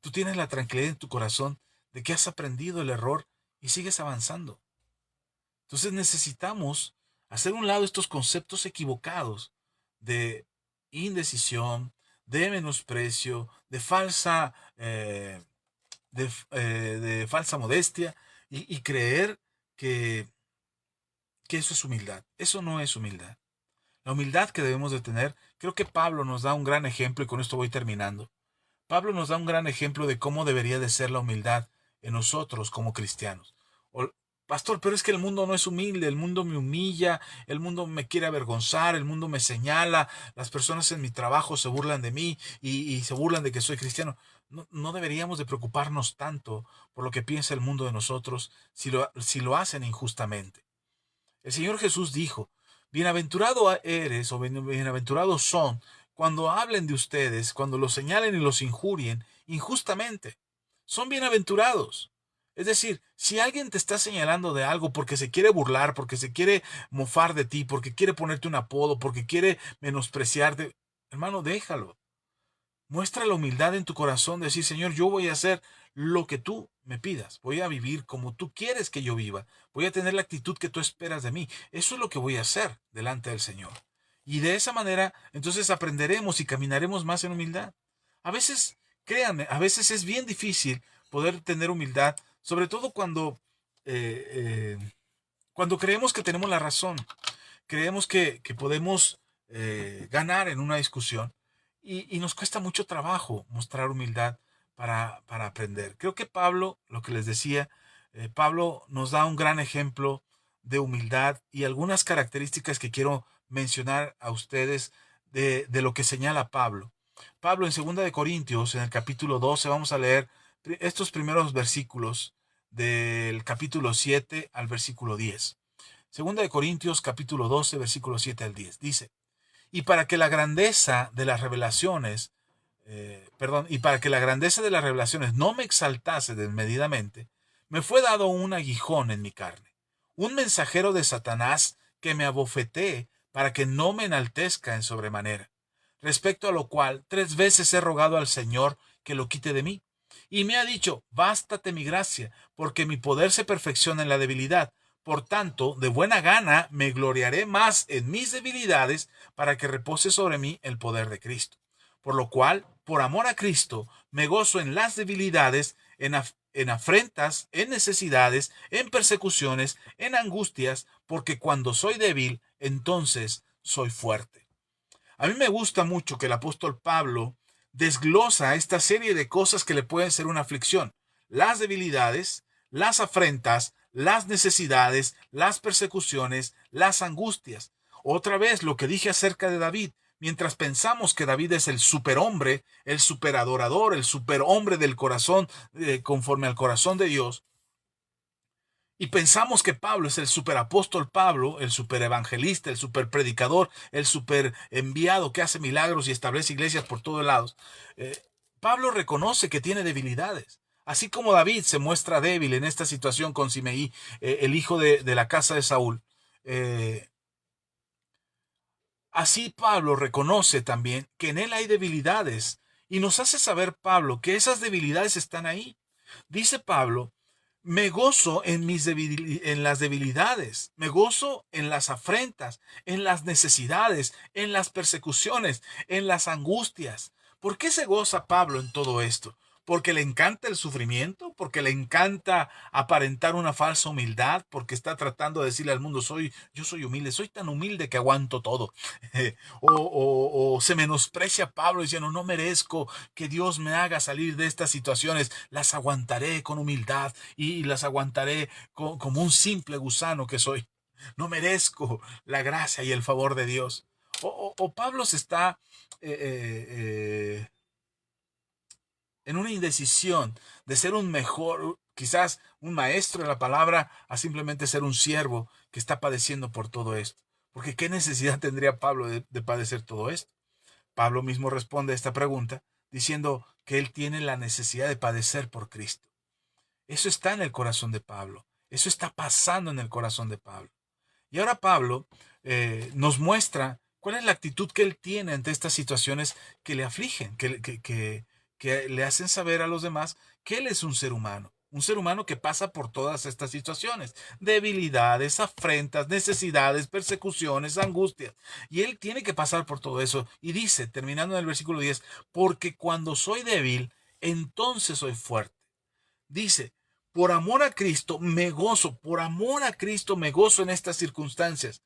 tú tienes la tranquilidad en tu corazón de que has aprendido el error y sigues avanzando. Entonces necesitamos hacer a un lado estos conceptos equivocados de indecisión, de menosprecio, de falsa modestia y creer que, que eso es humildad. Eso no es humildad. La humildad que debemos de tener, creo que Pablo nos da un gran ejemplo y con esto voy terminando. Pablo nos da un gran ejemplo de cómo debería de ser la humildad en nosotros como cristianos. Pastor, pero es que el mundo no es humilde, el mundo me humilla, el mundo me quiere avergonzar, el mundo me señala, las personas en mi trabajo se burlan de mí y se burlan de que soy cristiano. No, no deberíamos de preocuparnos tanto por lo que piensa el mundo de nosotros si lo hacen injustamente. El Señor Jesús dijo, bienaventurado eres o bienaventurados son cuando hablen de ustedes, cuando los señalen y los injurien injustamente. Son bienaventurados. Es decir, si alguien te está señalando de algo porque se quiere burlar, porque se quiere mofar de ti, porque quiere ponerte un apodo, porque quiere menospreciarte, hermano, déjalo. Muestra la humildad en tu corazón, de decir, Señor, yo voy a hacer lo que tú me pidas, voy a vivir como tú quieres que yo viva, voy a tener la actitud que tú esperas de mí. Eso es lo que voy a hacer delante del Señor. Y de esa manera, entonces aprenderemos y caminaremos más en humildad. A veces, créanme, a veces es bien difícil poder tener humildad, sobre todo cuando creemos que tenemos la razón, creemos que podemos ganar en una discusión y nos cuesta mucho trabajo mostrar humildad para aprender. Creo que Pablo, lo que les decía, Pablo nos da un gran ejemplo de humildad y algunas características que quiero mencionar a ustedes de lo que señala Pablo. Pablo en 2 de Corintios, en el capítulo 12, vamos a leer estos primeros versículos del capítulo 7 al versículo 10. 2 de Corintios capítulo 12, versículo 7 al 10. Dice, y para que la grandeza de las revelaciones, y para que la grandeza de las revelaciones no me exaltase desmedidamente, me fue dado un aguijón en mi carne, un mensajero de Satanás que me abofetee para que no me enaltezca en sobremanera. Respecto a lo cual 3 veces he rogado al Señor que lo quite de mí. Y me ha dicho, bástate mi gracia, porque mi poder se perfecciona en la debilidad. Por tanto, de buena gana me gloriaré más en mis debilidades para que repose sobre mí el poder de Cristo. Por lo cual, por amor a Cristo, me gozo en las debilidades, en afrentas, en necesidades, en persecuciones, en angustias, porque cuando soy débil, entonces soy fuerte. A mí me gusta mucho que el apóstol Pablo desglosa esta serie de cosas que le pueden ser una aflicción. Las debilidades, las afrentas, las necesidades, las persecuciones, las angustias. Otra vez lo que dije acerca de David, mientras pensamos que David es el superhombre, el superadorador, el superhombre del corazón, conforme al corazón de Dios, y pensamos que Pablo es el superapóstol Pablo, el superevangelista, el superpredicador, el superenviado que hace milagros y establece iglesias por todos lados. Pablo reconoce que tiene debilidades. Así como David se muestra débil en esta situación con Simeí, el hijo de la casa de Saúl. Así Pablo reconoce también que en él hay debilidades y nos hace saber Pablo que esas debilidades están ahí. Dice Pablo, me gozo en las debilidades, me gozo en las afrentas, en las necesidades, en las persecuciones, en las angustias. ¿Por qué se goza Pablo en todo esto? ¿Porque le encanta el sufrimiento? ¿Porque le encanta aparentar una falsa humildad? ¿Porque está tratando de decirle al mundo, yo soy humilde, soy tan humilde que aguanto todo? O se menosprecia a Pablo diciendo, no merezco que Dios me haga salir de estas situaciones, las aguantaré con humildad y las aguantaré como un simple gusano que soy. No merezco la gracia y el favor de Dios. O Pablo se está en una indecisión de ser un mejor, quizás un maestro de la palabra, a simplemente ser un siervo que está padeciendo por todo esto. Porque ¿qué necesidad tendría Pablo de padecer todo esto? Pablo mismo responde a esta pregunta diciendo que él tiene la necesidad de padecer por Cristo. Eso está en el corazón de Pablo. Eso está pasando en el corazón de Pablo. Y ahora Pablo nos muestra cuál es la actitud que él tiene ante estas situaciones que le afligen, que le hacen saber a los demás que él es un ser humano que pasa por todas estas situaciones, debilidades, afrentas, necesidades, persecuciones, angustias. Y él tiene que pasar por todo eso. Y dice, terminando en el versículo 10, porque cuando soy débil, entonces soy fuerte. Dice, por amor a Cristo me gozo, por amor a Cristo me gozo en estas circunstancias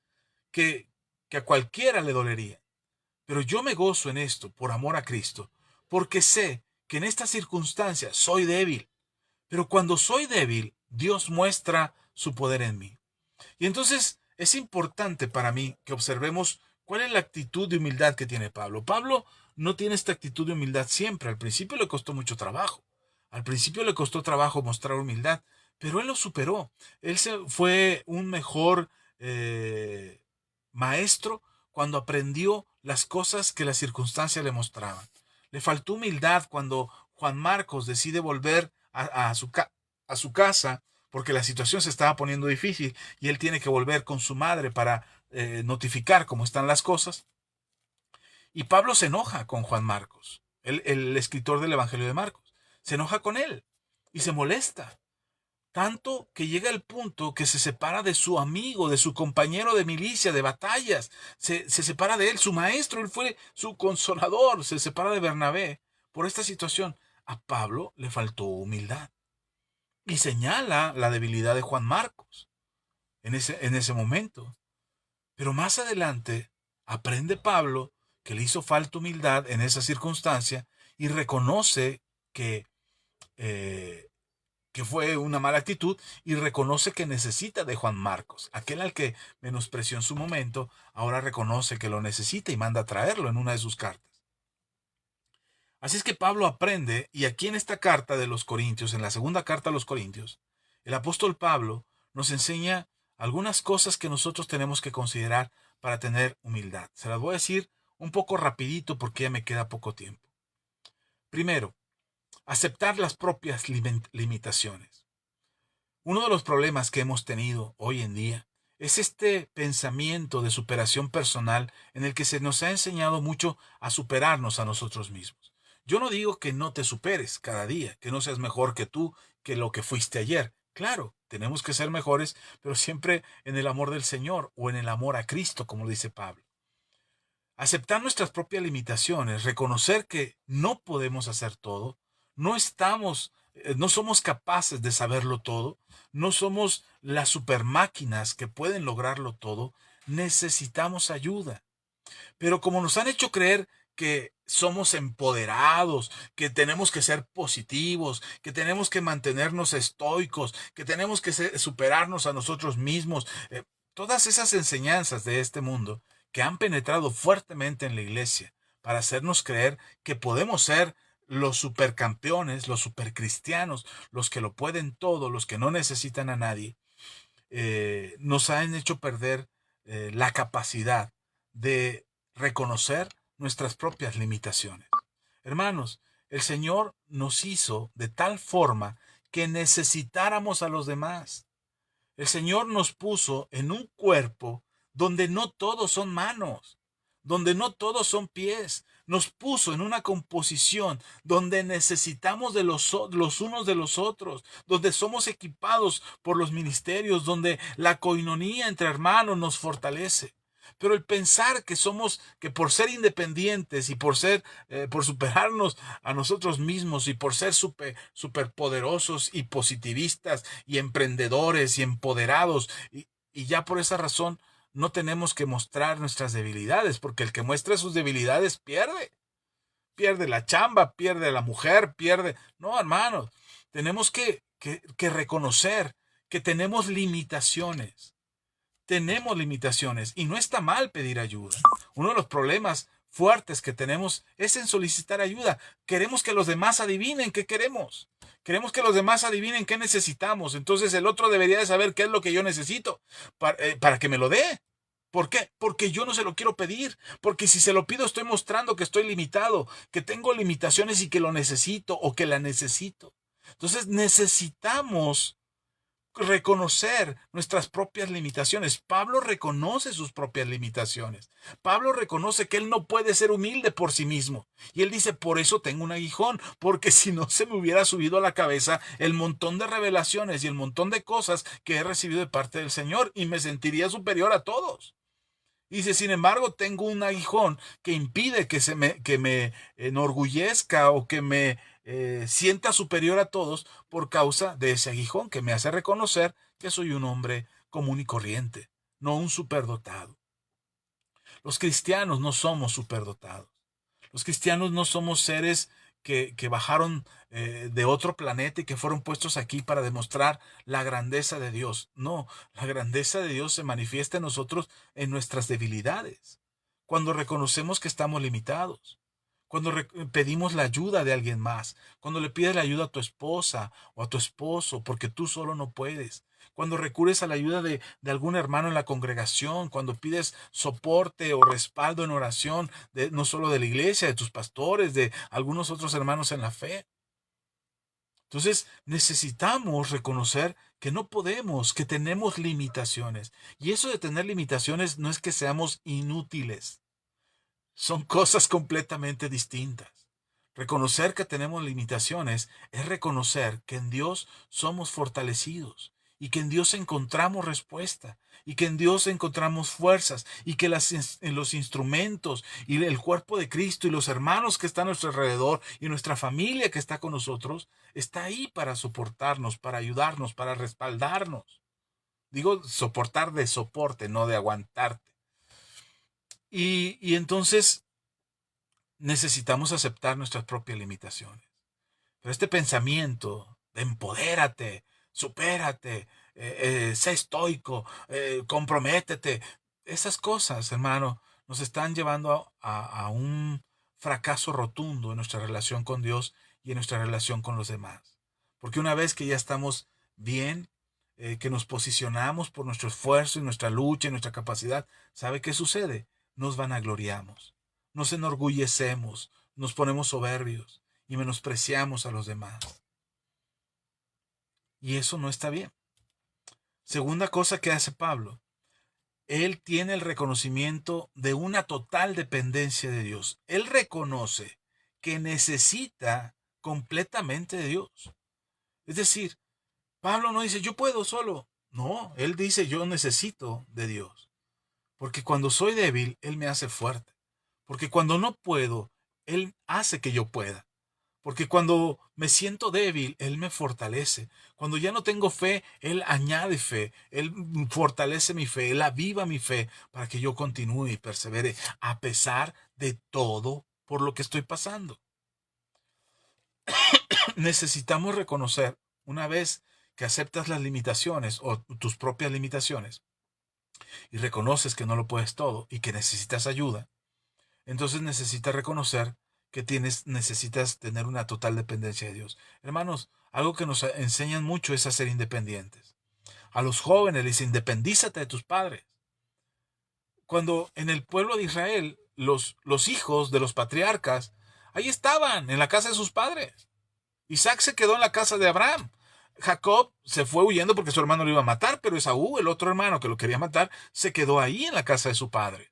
que, que a cualquiera le dolería. Pero yo me gozo en esto por amor a Cristo, porque sé que en estas circunstancias soy débil. Pero cuando soy débil, Dios muestra su poder en mí. Y entonces es importante para mí que observemos cuál es la actitud de humildad que tiene Pablo. Pablo no tiene esta actitud de humildad siempre. Al principio le costó mucho trabajo. Al principio le costó trabajo mostrar humildad, pero él lo superó. Fue un mejor maestro cuando aprendió las cosas que las circunstancias le mostraban. Le faltó humildad cuando Juan Marcos decide volver a su casa porque la situación se estaba poniendo difícil y él tiene que volver con su madre para notificar cómo están las cosas. Y Pablo se enoja con Juan Marcos, el escritor del Evangelio de Marcos. Se enoja con él y se molesta. Tanto que llega el punto que se separa de su amigo, de su compañero de milicia, de batallas. Se separa de él, su maestro, él fue su consolador. Se separa de Bernabé por esta situación. A Pablo le faltó humildad. Y señala la debilidad de Juan Marcos en ese momento. Pero más adelante aprende Pablo que le hizo falta humildad en esa circunstancia y reconoce eh, que fue una mala actitud y reconoce que necesita de Juan Marcos. Aquel al que menospreció en su momento, ahora reconoce que lo necesita y manda a traerlo en una de sus cartas. Así es que Pablo aprende, y aquí en esta carta de los Corintios, en la segunda carta a los Corintios, el apóstol Pablo nos enseña algunas cosas que nosotros tenemos que considerar para tener humildad. Se las voy a decir un poco rapidito porque ya me queda poco tiempo. Primero, aceptar las propias limitaciones. Uno de los problemas que hemos tenido hoy en día es este pensamiento de superación personal en el que se nos ha enseñado mucho a superarnos a nosotros mismos. Yo no digo que no te superes cada día, que no seas mejor que tú, que lo que fuiste ayer. Claro, tenemos que ser mejores, pero siempre en el amor del Señor o en el amor a Cristo, como dice Pablo. Aceptar nuestras propias limitaciones, reconocer que no podemos hacer todo, no somos capaces de saberlo todo, no somos las supermáquinas que pueden lograrlo todo, necesitamos ayuda. Pero como nos han hecho creer que somos empoderados, que tenemos que ser positivos, que tenemos que mantenernos estoicos, que tenemos que superarnos a nosotros mismos, todas esas enseñanzas de este mundo que han penetrado fuertemente en la iglesia para hacernos creer que podemos ser los supercampeones, los supercristianos, los que lo pueden todo, los que no necesitan a nadie, nos han hecho perder la capacidad de reconocer nuestras propias limitaciones. Hermanos, el Señor nos hizo de tal forma que necesitáramos a los demás. El Señor nos puso en un cuerpo donde no todos son manos, donde no todos son pies. Nos puso en una composición donde necesitamos de los unos de los otros, donde somos equipados por los ministerios, donde la coinonía entre hermanos nos fortalece. Pero el pensar que por ser independientes y por superarnos a nosotros mismos y por ser superpoderosos y positivistas y emprendedores y empoderados, y ya por esa razón no tenemos que mostrar nuestras debilidades, porque el que muestra sus debilidades pierde. Pierde la chamba, pierde la mujer, pierde. No, hermanos, tenemos que reconocer que tenemos limitaciones. Tenemos limitaciones y no está mal pedir ayuda. Uno de los problemas fuertes que tenemos es en solicitar ayuda. Queremos que los demás adivinen qué queremos. Queremos que los demás adivinen qué necesitamos. Entonces el otro debería de saber qué es lo que yo necesito para que me lo dé. ¿Por qué? Porque yo no se lo quiero pedir. Porque si se lo pido estoy mostrando que estoy limitado, que tengo limitaciones y que lo necesito o que la necesito. Entonces necesitamos reconocer nuestras propias limitaciones. Pablo reconoce sus propias limitaciones. Pablo reconoce que él no puede ser humilde por sí mismo. Y él dice, por eso tengo un aguijón, porque si no se me hubiera subido a la cabeza el montón de revelaciones y el montón de cosas que he recibido de parte del Señor y me sentiría superior a todos. Dice, sin embargo, tengo un aguijón que impide que me enorgullezca o que me sienta superior a todos por causa de ese aguijón que me hace reconocer que soy un hombre común y corriente, no un superdotado. Los cristianos no somos superdotados. Los cristianos no somos seres que bajaron de otro planeta y que fueron puestos aquí para demostrar la grandeza de Dios. No, la grandeza de Dios se manifiesta en nosotros en nuestras debilidades, cuando reconocemos que estamos limitados, cuando pedimos la ayuda de alguien más, cuando le pides la ayuda a tu esposa o a tu esposo porque tú solo no puedes, cuando recurres a la ayuda de algún hermano en la congregación, cuando pides soporte o respaldo en oración, no solo de la iglesia, de tus pastores, de algunos otros hermanos en la fe. Entonces necesitamos reconocer que no podemos, que tenemos limitaciones. Y eso de tener limitaciones no es que seamos inútiles. Son cosas completamente distintas. Reconocer que tenemos limitaciones es reconocer que en Dios somos fortalecidos y que en Dios encontramos respuesta y que en Dios encontramos fuerzas y que en los instrumentos y el cuerpo de Cristo y los hermanos que están a nuestro alrededor y nuestra familia que está con nosotros está ahí para soportarnos, para ayudarnos, para respaldarnos. Digo soportar de soporte, no de aguantarte. Y entonces necesitamos aceptar nuestras propias limitaciones. Pero este pensamiento de empodérate, supérate, sé estoico, comprométete, esas cosas, hermano, nos están llevando a un fracaso rotundo en nuestra relación con Dios y en nuestra relación con los demás. Porque una vez que ya estamos bien, que nos posicionamos por nuestro esfuerzo y nuestra lucha y nuestra capacidad, ¿sabe qué sucede? Nos vanagloriamos, nos enorgullecemos, nos ponemos soberbios y menospreciamos a los demás. Y eso no está bien. Segunda cosa que hace Pablo, él tiene el reconocimiento de una total dependencia de Dios. Él reconoce que necesita completamente de Dios. Es decir, Pablo no dice, yo puedo solo. No, él dice, yo necesito de Dios. Porque cuando soy débil, Él me hace fuerte. Porque cuando no puedo, Él hace que yo pueda. Porque cuando me siento débil, Él me fortalece. Cuando ya no tengo fe, Él añade fe. Él fortalece mi fe. Él aviva mi fe para que yo continúe y persevere a pesar de todo por lo que estoy pasando. Necesitamos reconocer, una vez que aceptas las limitaciones o tus propias limitaciones, y reconoces que no lo puedes todo y que necesitas ayuda, entonces necesitas reconocer que necesitas tener una total dependencia de Dios. Hermanos, algo que nos enseñan mucho es a ser independientes. A los jóvenes les dicen, independízate de tus padres. Cuando en el pueblo de Israel, los hijos de los patriarcas, ahí estaban, en la casa de sus padres. Isaac se quedó en la casa de Abraham. Jacob se fue huyendo porque su hermano lo iba a matar, pero Esaú, el otro hermano que lo quería matar, se quedó ahí en la casa de su padre.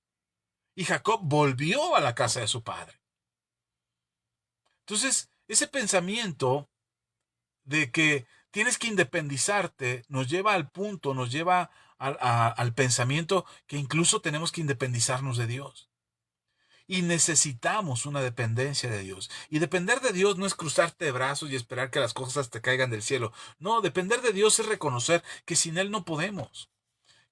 Y Jacob volvió a la casa de su padre. Entonces, ese pensamiento de que tienes que independizarte nos lleva al punto, nos lleva al pensamiento que incluso tenemos que independizarnos de Dios. Y necesitamos una dependencia de Dios. Y depender de Dios no es cruzarte de brazos y esperar que las cosas te caigan del cielo. No, depender de Dios es reconocer que sin Él no podemos.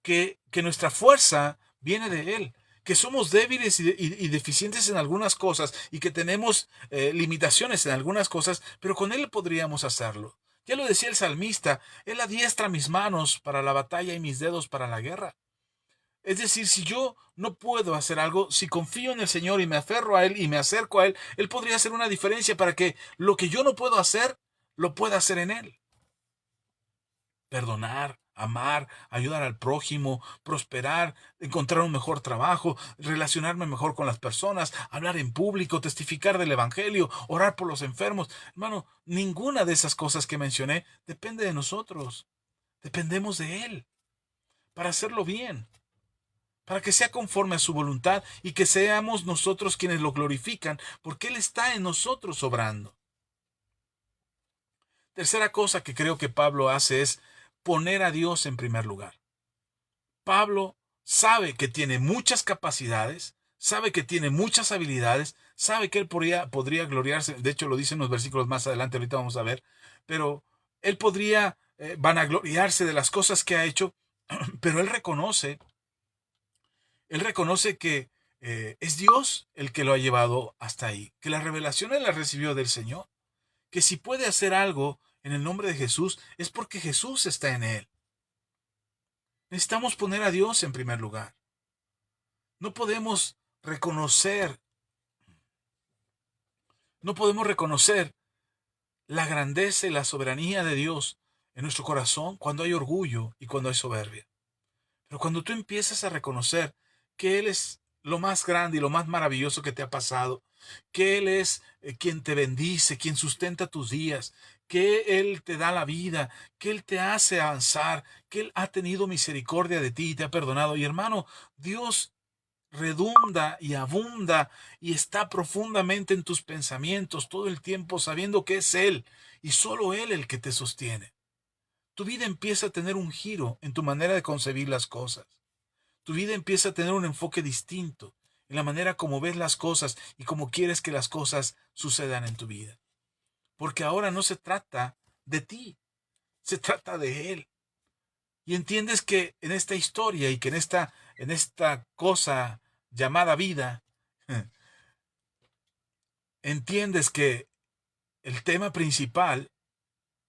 Que nuestra fuerza viene de Él. Que somos débiles y deficientes en algunas cosas y que tenemos limitaciones en algunas cosas, pero con Él podríamos hacerlo. Ya lo decía el salmista, Él adiestra mis manos para la batalla y mis dedos para la guerra. Es decir, si yo no puedo hacer algo, si confío en el Señor y me aferro a Él y me acerco a Él, Él podría hacer una diferencia para que lo que yo no puedo hacer, lo pueda hacer en Él. Perdonar, amar, ayudar al prójimo, prosperar, encontrar un mejor trabajo, relacionarme mejor con las personas, hablar en público, testificar del Evangelio, orar por los enfermos. Hermano, ninguna de esas cosas que mencioné depende de nosotros. Dependemos de Él para hacerlo bien, para que sea conforme a su voluntad y que seamos nosotros quienes lo glorifican, porque Él está en nosotros obrando. Tercera cosa que creo que Pablo hace es poner a Dios en primer lugar. Pablo sabe que tiene muchas capacidades, sabe que tiene muchas habilidades, sabe que él podría gloriarse, de hecho lo dice en los versículos más adelante, ahorita vamos a ver, pero él podría vanagloriarse de las cosas que ha hecho, pero él reconoce que es Dios el que lo ha llevado hasta ahí, que la revelación él la recibió del Señor, que si puede hacer algo en el nombre de Jesús es porque Jesús está en él. Necesitamos poner a Dios en primer lugar. No podemos reconocer, no podemos reconocer la grandeza y la soberanía de Dios en nuestro corazón cuando hay orgullo y cuando hay soberbia. Pero cuando tú empiezas a reconocer que Él es lo más grande y lo más maravilloso que te ha pasado, que Él es quien te bendice, quien sustenta tus días, que Él te da la vida, que Él te hace avanzar, que Él ha tenido misericordia de ti y te ha perdonado. Y hermano, Dios redunda y abunda y está profundamente en tus pensamientos todo el tiempo sabiendo que es Él y solo Él el que te sostiene. Tu vida empieza a tener un giro en tu manera de concebir las cosas. Tu vida empieza a tener un enfoque distinto en la manera como ves las cosas y como quieres que las cosas sucedan en tu vida. Porque ahora no se trata de ti, se trata de Él. Y entiendes que en esta historia y que en esta cosa llamada vida, entiendes que el tema principal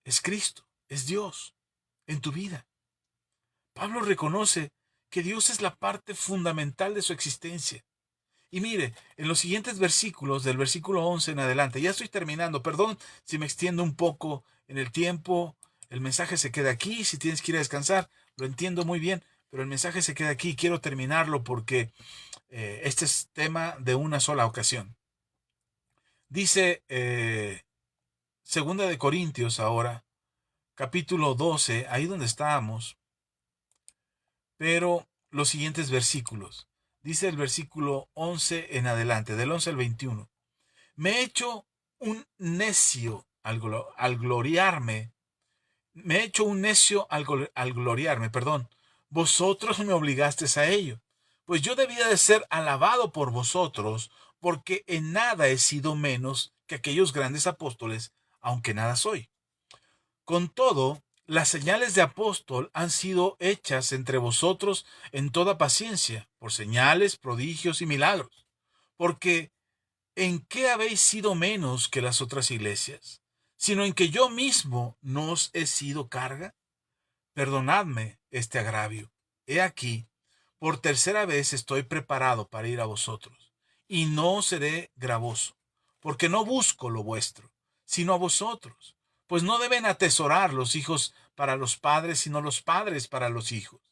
es Cristo, es Dios en tu vida. Pablo reconoce que Dios es la parte fundamental de su existencia. Y mire, en los siguientes versículos, del versículo 11 en adelante, ya estoy terminando, perdón si me extiendo un poco en el tiempo, el mensaje se queda aquí, si tienes que ir a descansar, lo entiendo muy bien, pero el mensaje se queda aquí, quiero terminarlo porque este es tema de una sola ocasión. Dice Segunda de Corintios ahora, capítulo 12, ahí donde estábamos, pero los siguientes versículos. Dice el versículo 11 en adelante, del 11 al 21. Me he hecho un necio al gloriarme. Me he hecho un necio al gloriarme, perdón. Vosotros me obligasteis a ello. Pues yo debía de ser alabado por vosotros, porque en nada he sido menos que aquellos grandes apóstoles, aunque nada soy. Con todo, las señales de apóstol han sido hechas entre vosotros en toda paciencia, por señales, prodigios y milagros. Porque ¿en qué habéis sido menos que las otras iglesias? Sino en que yo mismo no os he sido carga. Perdonadme este agravio. He aquí, por tercera vez estoy preparado para ir a vosotros, y no seré gravoso, porque no busco lo vuestro, sino a vosotros, pues no deben atesorar los hijos para los padres, sino los padres para los hijos.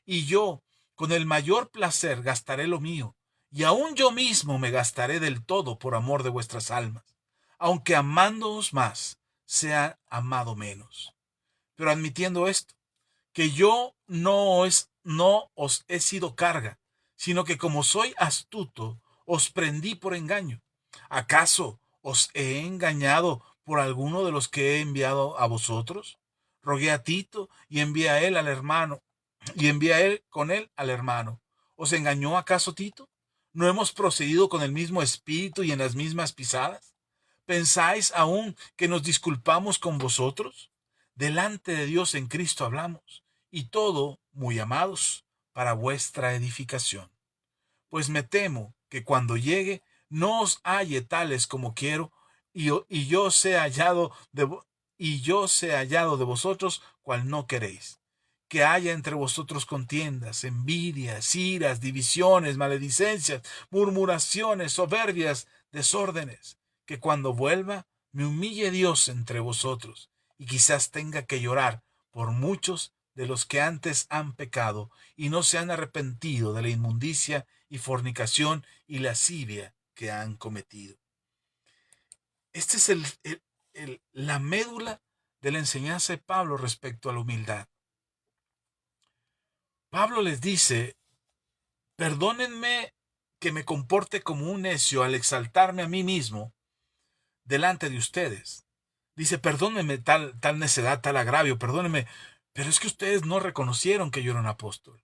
Y yo, con el mayor placer, gastaré lo mío, y aun yo mismo me gastaré del todo por amor de vuestras almas, aunque amándoos más, sea amado menos. Pero admitiendo esto, que yo no os he sido carga, sino que como soy astuto, os prendí por engaño. ¿Acaso os he engañado por alguno de los que he enviado a vosotros? Rogué a Tito y envié a él al hermano, y envié a él con él al hermano. ¿Os engañó acaso Tito? ¿No hemos procedido con el mismo espíritu y en las mismas pisadas? ¿Pensáis aún que nos disculpamos con vosotros? Delante de Dios en Cristo hablamos, y todo, muy amados, para vuestra edificación. Pues me temo que cuando llegue no os halle tales como quiero, y yo sea hallado de vosotros cual no queréis. Que haya entre vosotros contiendas, envidias, iras, divisiones, maledicencias, murmuraciones, soberbias, desórdenes. Que cuando vuelva me humille Dios entre vosotros, y quizás tenga que llorar por muchos de los que antes han pecado y no se han arrepentido de la inmundicia y fornicación y lascivia que han cometido. Esta es la médula de la enseñanza de Pablo respecto a la humildad. Pablo les dice, perdónenme que me comporte como un necio al exaltarme a mí mismo delante de ustedes. Dice, perdónenme tal necedad, tal agravio, perdónenme, pero es que ustedes no reconocieron que yo era un apóstol.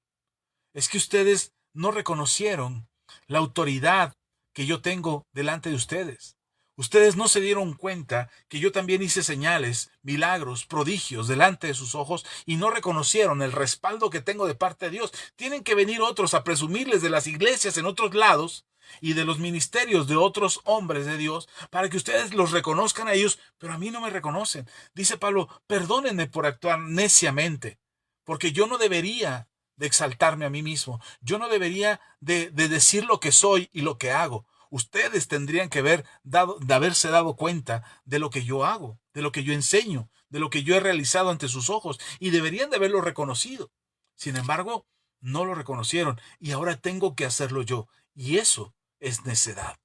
Es que ustedes no reconocieron la autoridad que yo tengo delante de ustedes. Ustedes no se dieron cuenta que yo también hice señales, milagros, prodigios delante de sus ojos y no reconocieron el respaldo que tengo de parte de Dios. Tienen que venir otros a presumirles de las iglesias en otros lados y de los ministerios de otros hombres de Dios para que ustedes los reconozcan a ellos, pero a mí no me reconocen. Dice Pablo, perdónenme por actuar neciamente, porque yo no debería de exaltarme a mí mismo. Yo no debería de decir lo que soy y lo que hago. Ustedes tendrían que haberse dado cuenta de lo que yo hago, de lo que yo enseño, de lo que yo he realizado ante sus ojos, y deberían de haberlo reconocido. Sin embargo, no lo reconocieron y ahora tengo que hacerlo yo. Y eso es necedad.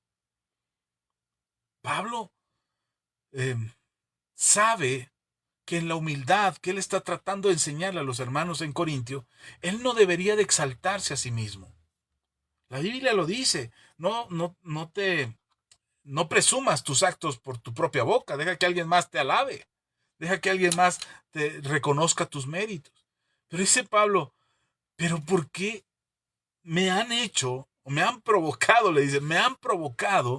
Pablo eh, sabe que en la humildad que él está tratando de enseñarle a los hermanos en Corintio, él no debería de exaltarse a sí mismo. La Biblia lo dice, no presumas tus actos por tu propia boca, deja que alguien más te alabe, deja que alguien más te reconozca tus méritos. Pero dice Pablo, pero ¿por qué me han hecho, o me han provocado, le dice, me han provocado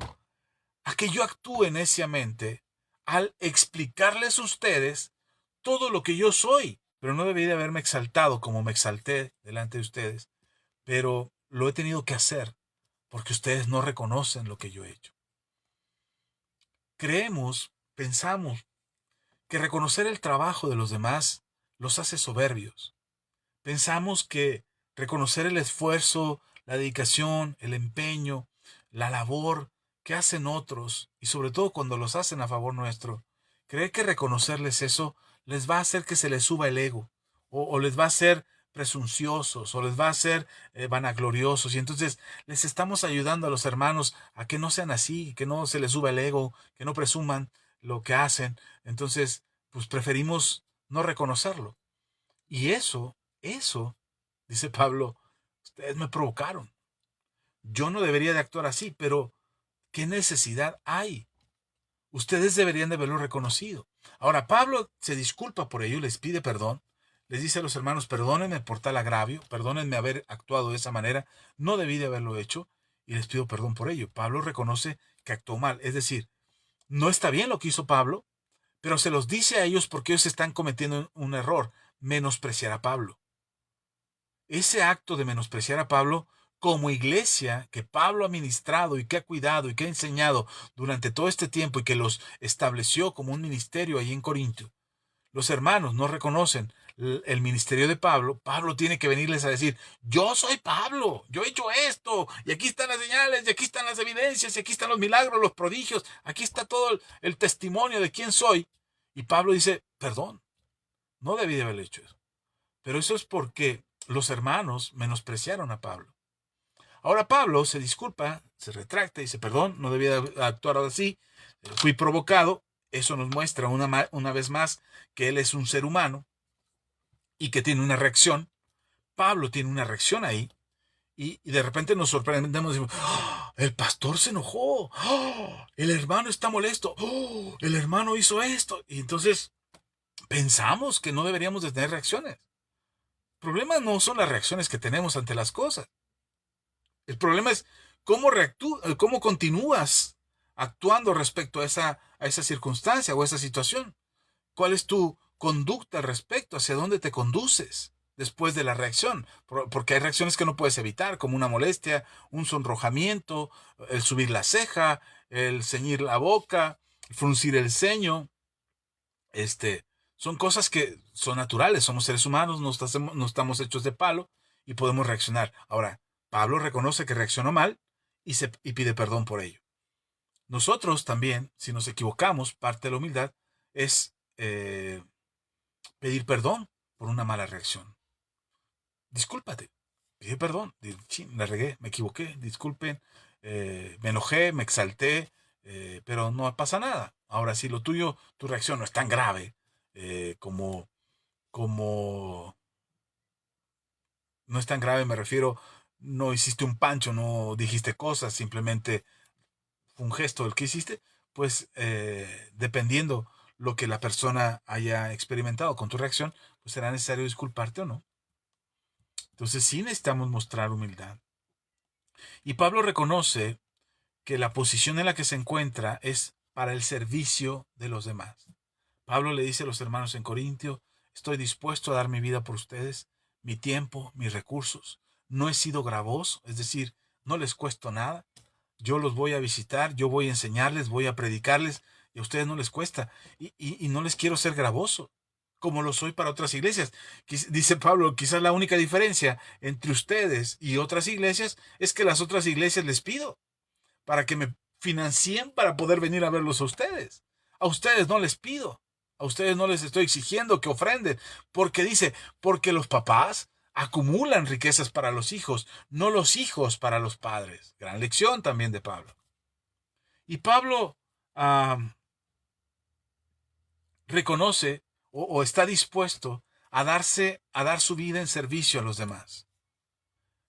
a que yo actúe neciamente al explicarles a ustedes todo lo que yo soy? Pero no debí de haberme exaltado como me exalté delante de ustedes, pero lo he tenido que hacer porque ustedes no reconocen lo que yo he hecho. Pensamos que reconocer el trabajo de los demás los hace soberbios. Pensamos que reconocer el esfuerzo, la dedicación, el empeño, la labor que hacen otros, y sobre todo cuando los hacen a favor nuestro, creer que reconocerles eso les va a hacer que se les suba el ego, o les va a hacer presunciosos, o les va a hacer vanagloriosos, y entonces les estamos ayudando a los hermanos a que no sean así, que no se les suba el ego, que no presuman lo que hacen. Entonces, pues preferimos no reconocerlo. Y eso, dice Pablo, ustedes me provocaron. Yo no debería de actuar así, pero ¿qué necesidad hay? Ustedes deberían de haberlo reconocido. Ahora, Pablo se disculpa por ello, les pide perdón, les dice a los hermanos, perdónenme por tal agravio, perdónenme haber actuado de esa manera, no debí de haberlo hecho, y les pido perdón por ello. Pablo reconoce que actuó mal, es decir, no está bien lo que hizo Pablo, pero se los dice a ellos porque ellos están cometiendo un error, menospreciar a Pablo. Ese acto de menospreciar a Pablo como iglesia que Pablo ha ministrado y que ha cuidado y que ha enseñado durante todo este tiempo y que los estableció como un ministerio allí en Corinto. Los hermanos no reconocen el ministerio de Pablo, Pablo tiene que venirles a decir, yo soy Pablo, yo he hecho esto, y aquí están las señales, y aquí están las evidencias, y aquí están los milagros, los prodigios, aquí está todo el testimonio de quién soy. Y Pablo dice, perdón, no debí de haber hecho eso. Pero eso es porque los hermanos menospreciaron a Pablo. Ahora Pablo se disculpa, se retracta y dice, perdón, no debía actuar así, fui provocado. Eso nos muestra una vez más que él es un ser humano y que tiene una reacción. Pablo tiene una reacción ahí y de repente nos sorprendemos y decimos, ¡oh! El pastor se enojó, ¡oh! El hermano está molesto, ¡oh! El hermano hizo esto. Y entonces pensamos que no deberíamos de tener reacciones. El problema no son las reacciones que tenemos ante las cosas. El problema es cómo continúas actuando respecto a esa circunstancia o a esa situación. ¿Cuál es tu conducta al respecto? ¿Hacia dónde te conduces después de la reacción? Porque hay reacciones que no puedes evitar, como una molestia, un sonrojamiento, el subir la ceja, el ceñir la boca, fruncir el ceño. Son cosas que son naturales, somos seres humanos, no estamos hechos de palo y podemos reaccionar. Ahora, Pablo reconoce que reaccionó mal y pide perdón por ello. Nosotros también, si nos equivocamos, parte de la humildad es pedir perdón por una mala reacción. Discúlpate, pide perdón, la regué, me equivoqué, disculpen, me enojé, me exalté, pero no pasa nada. Ahora, si lo tuyo, tu reacción no es tan grave como no es tan grave, me refiero, no hiciste un pancho, no dijiste cosas, simplemente fue un gesto el que hiciste, pues dependiendo lo que la persona haya experimentado con tu reacción, pues será necesario disculparte o no. Entonces sí necesitamos mostrar humildad. Y Pablo reconoce que la posición en la que se encuentra es para el servicio de los demás. Pablo le dice a los hermanos en Corintio, estoy dispuesto a dar mi vida por ustedes, mi tiempo, mis recursos. No he sido gravoso, es decir, no les cuesto nada. Yo los voy a visitar, yo voy a enseñarles, voy a predicarles, y a ustedes no les cuesta. Y no les quiero ser gravoso, como lo soy para otras iglesias. Dice Pablo, quizás la única diferencia entre ustedes y otras iglesias es que las otras iglesias les pido para que me financien para poder venir a verlos a ustedes. A ustedes no les pido. A ustedes no les estoy exigiendo que ofrenden. Porque dice, porque los papás acumulan riquezas para los hijos, no los hijos para los padres. Gran lección también de Pablo. Y Pablo reconoce o está dispuesto a dar su vida en servicio a los demás.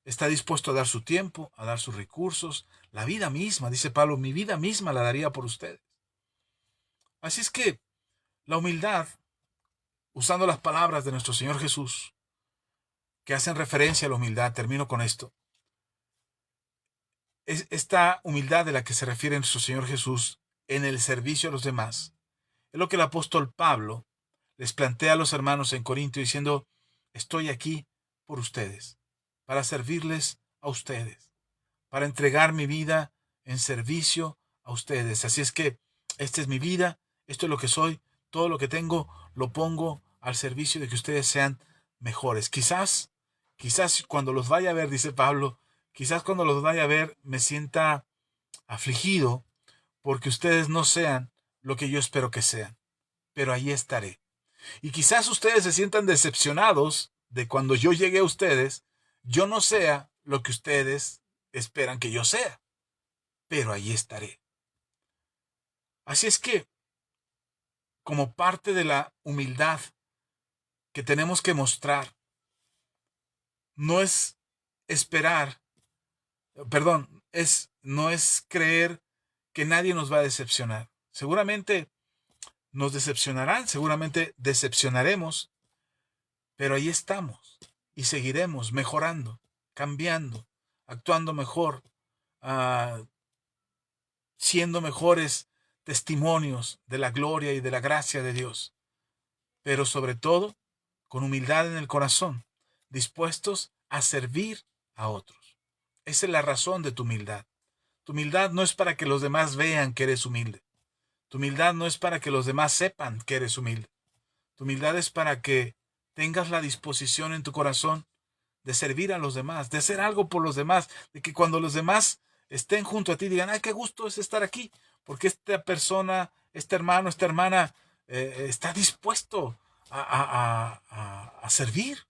Está dispuesto a dar su tiempo, a dar sus recursos, la vida misma, dice Pablo, mi vida misma la daría por ustedes. Así es que la humildad, usando las palabras de nuestro Señor Jesús, que hacen referencia a la humildad, termino con esto, es esta humildad de la que se refiere nuestro Señor Jesús en el servicio a los demás, es lo que el apóstol Pablo les plantea a los hermanos en Corinto diciendo, estoy aquí por ustedes, para servirles a ustedes, para entregar mi vida en servicio a ustedes. Así es que esta es mi vida, esto es lo que soy, todo lo que tengo lo pongo al servicio de que ustedes sean mejores. Quizás cuando los vaya a ver, dice Pablo, quizás cuando los vaya a ver me sienta afligido porque ustedes no sean lo que yo espero que sean, pero ahí estaré. Y quizás ustedes se sientan decepcionados de cuando yo llegue a ustedes, yo no sea lo que ustedes esperan que yo sea, pero ahí estaré. Así es que, como parte de la humildad que tenemos que mostrar, no es esperar, perdón, no es creer que nadie nos va a decepcionar. Seguramente nos decepcionarán, seguramente decepcionaremos, pero ahí estamos y seguiremos mejorando, cambiando, actuando mejor, uh, siendo mejores testimonios de la gloria y de la gracia de Dios, pero sobre todo con humildad en el corazón, dispuestos a servir a otros. Esa es la razón de tu humildad. Tu humildad no es para que los demás vean que eres humilde. Tu humildad no es para que los demás sepan que eres humilde. Tu humildad es para que tengas la disposición en tu corazón de servir a los demás, de hacer algo por los demás, de que cuando los demás estén junto a ti digan, ay, qué gusto es estar aquí, porque esta persona, este hermano, esta hermana está dispuesto a servir.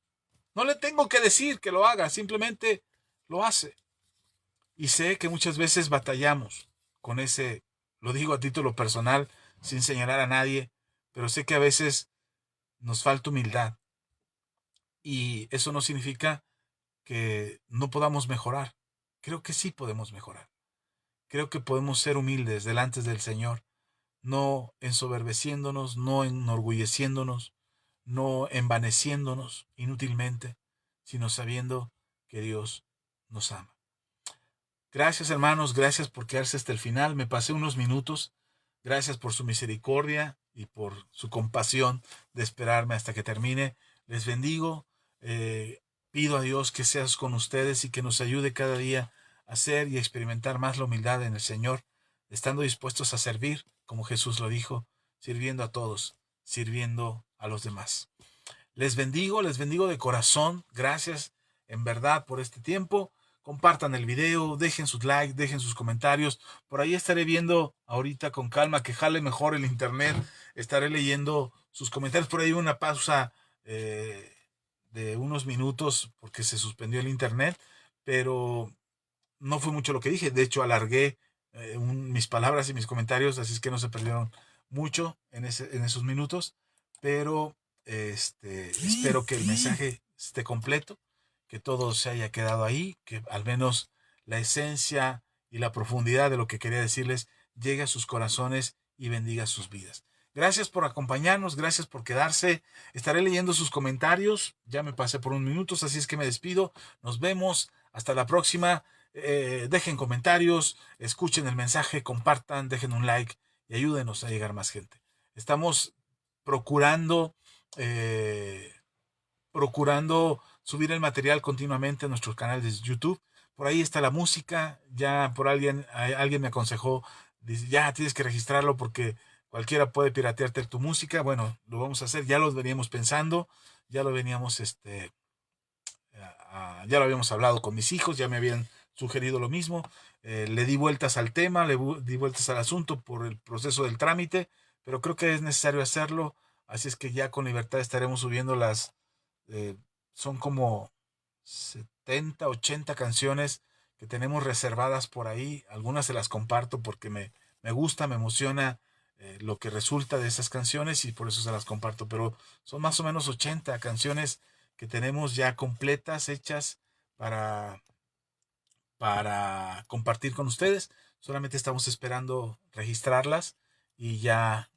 No le tengo que decir que lo haga, simplemente lo hace. Y sé que muchas veces batallamos con ese, lo digo a título personal, sin señalar a nadie, pero sé que a veces nos falta humildad. Y eso no significa que no podamos mejorar. Creo que sí podemos mejorar. Creo que podemos ser humildes delante del Señor, no ensoberbeciéndonos, no enorgulleciéndonos, no envaneciéndonos inútilmente, sino sabiendo que Dios nos ama. Gracias, hermanos, gracias por quedarse hasta el final. Me pasé unos minutos. Gracias por su misericordia y por su compasión de esperarme hasta que termine. Les bendigo. Pido a Dios que seas con ustedes y que nos ayude cada día a hacer y experimentar más la humildad en el Señor, estando dispuestos a servir, como Jesús lo dijo, sirviendo a todos, sirviendo a los demás. Les bendigo de corazón. Gracias en verdad por este tiempo. Compartan el video, dejen sus likes, dejen sus comentarios. Por ahí estaré viendo ahorita con calma que jale mejor el internet. Estaré leyendo sus comentarios. Por ahí una pausa de unos minutos porque se suspendió el internet, pero no fue mucho lo que dije. De hecho, alargué mis palabras y mis comentarios, así es que no se perdieron mucho en esos minutos. Pero espero que el mensaje esté completo, que todo se haya quedado ahí, que al menos la esencia y la profundidad de lo que quería decirles llegue a sus corazones y bendiga sus vidas. Gracias por acompañarnos, gracias por quedarse. Estaré leyendo sus comentarios. Ya me pasé por unos minutos, así es que me despido. Nos vemos. Hasta la próxima. Dejen comentarios, escuchen el mensaje, compartan, dejen un like y ayúdenos a llegar más gente. Estamos procurando eh, procurando subir el material continuamente a nuestros canales de YouTube. Por ahí está la música. Ya por alguien me aconsejó, dice, ya tienes que registrarlo porque cualquiera puede piratearte tu música. Bueno, lo vamos a hacer. Ya lo veníamos pensando, ya lo veníamos, ya lo habíamos hablado con mis hijos, ya me habían sugerido lo mismo. Le di vueltas al tema, di vueltas al asunto por el proceso del trámite, pero creo que es necesario hacerlo. Así es que ya con libertad estaremos subiendo eh, son como 70, 80 canciones que tenemos reservadas por ahí. Algunas se las comparto porque me gusta, me emociona lo que resulta de esas canciones y por eso se las comparto. Pero son más o menos 80 canciones que tenemos ya completas, hechas para, para compartir con ustedes. Solamente estamos esperando registrarlas y ya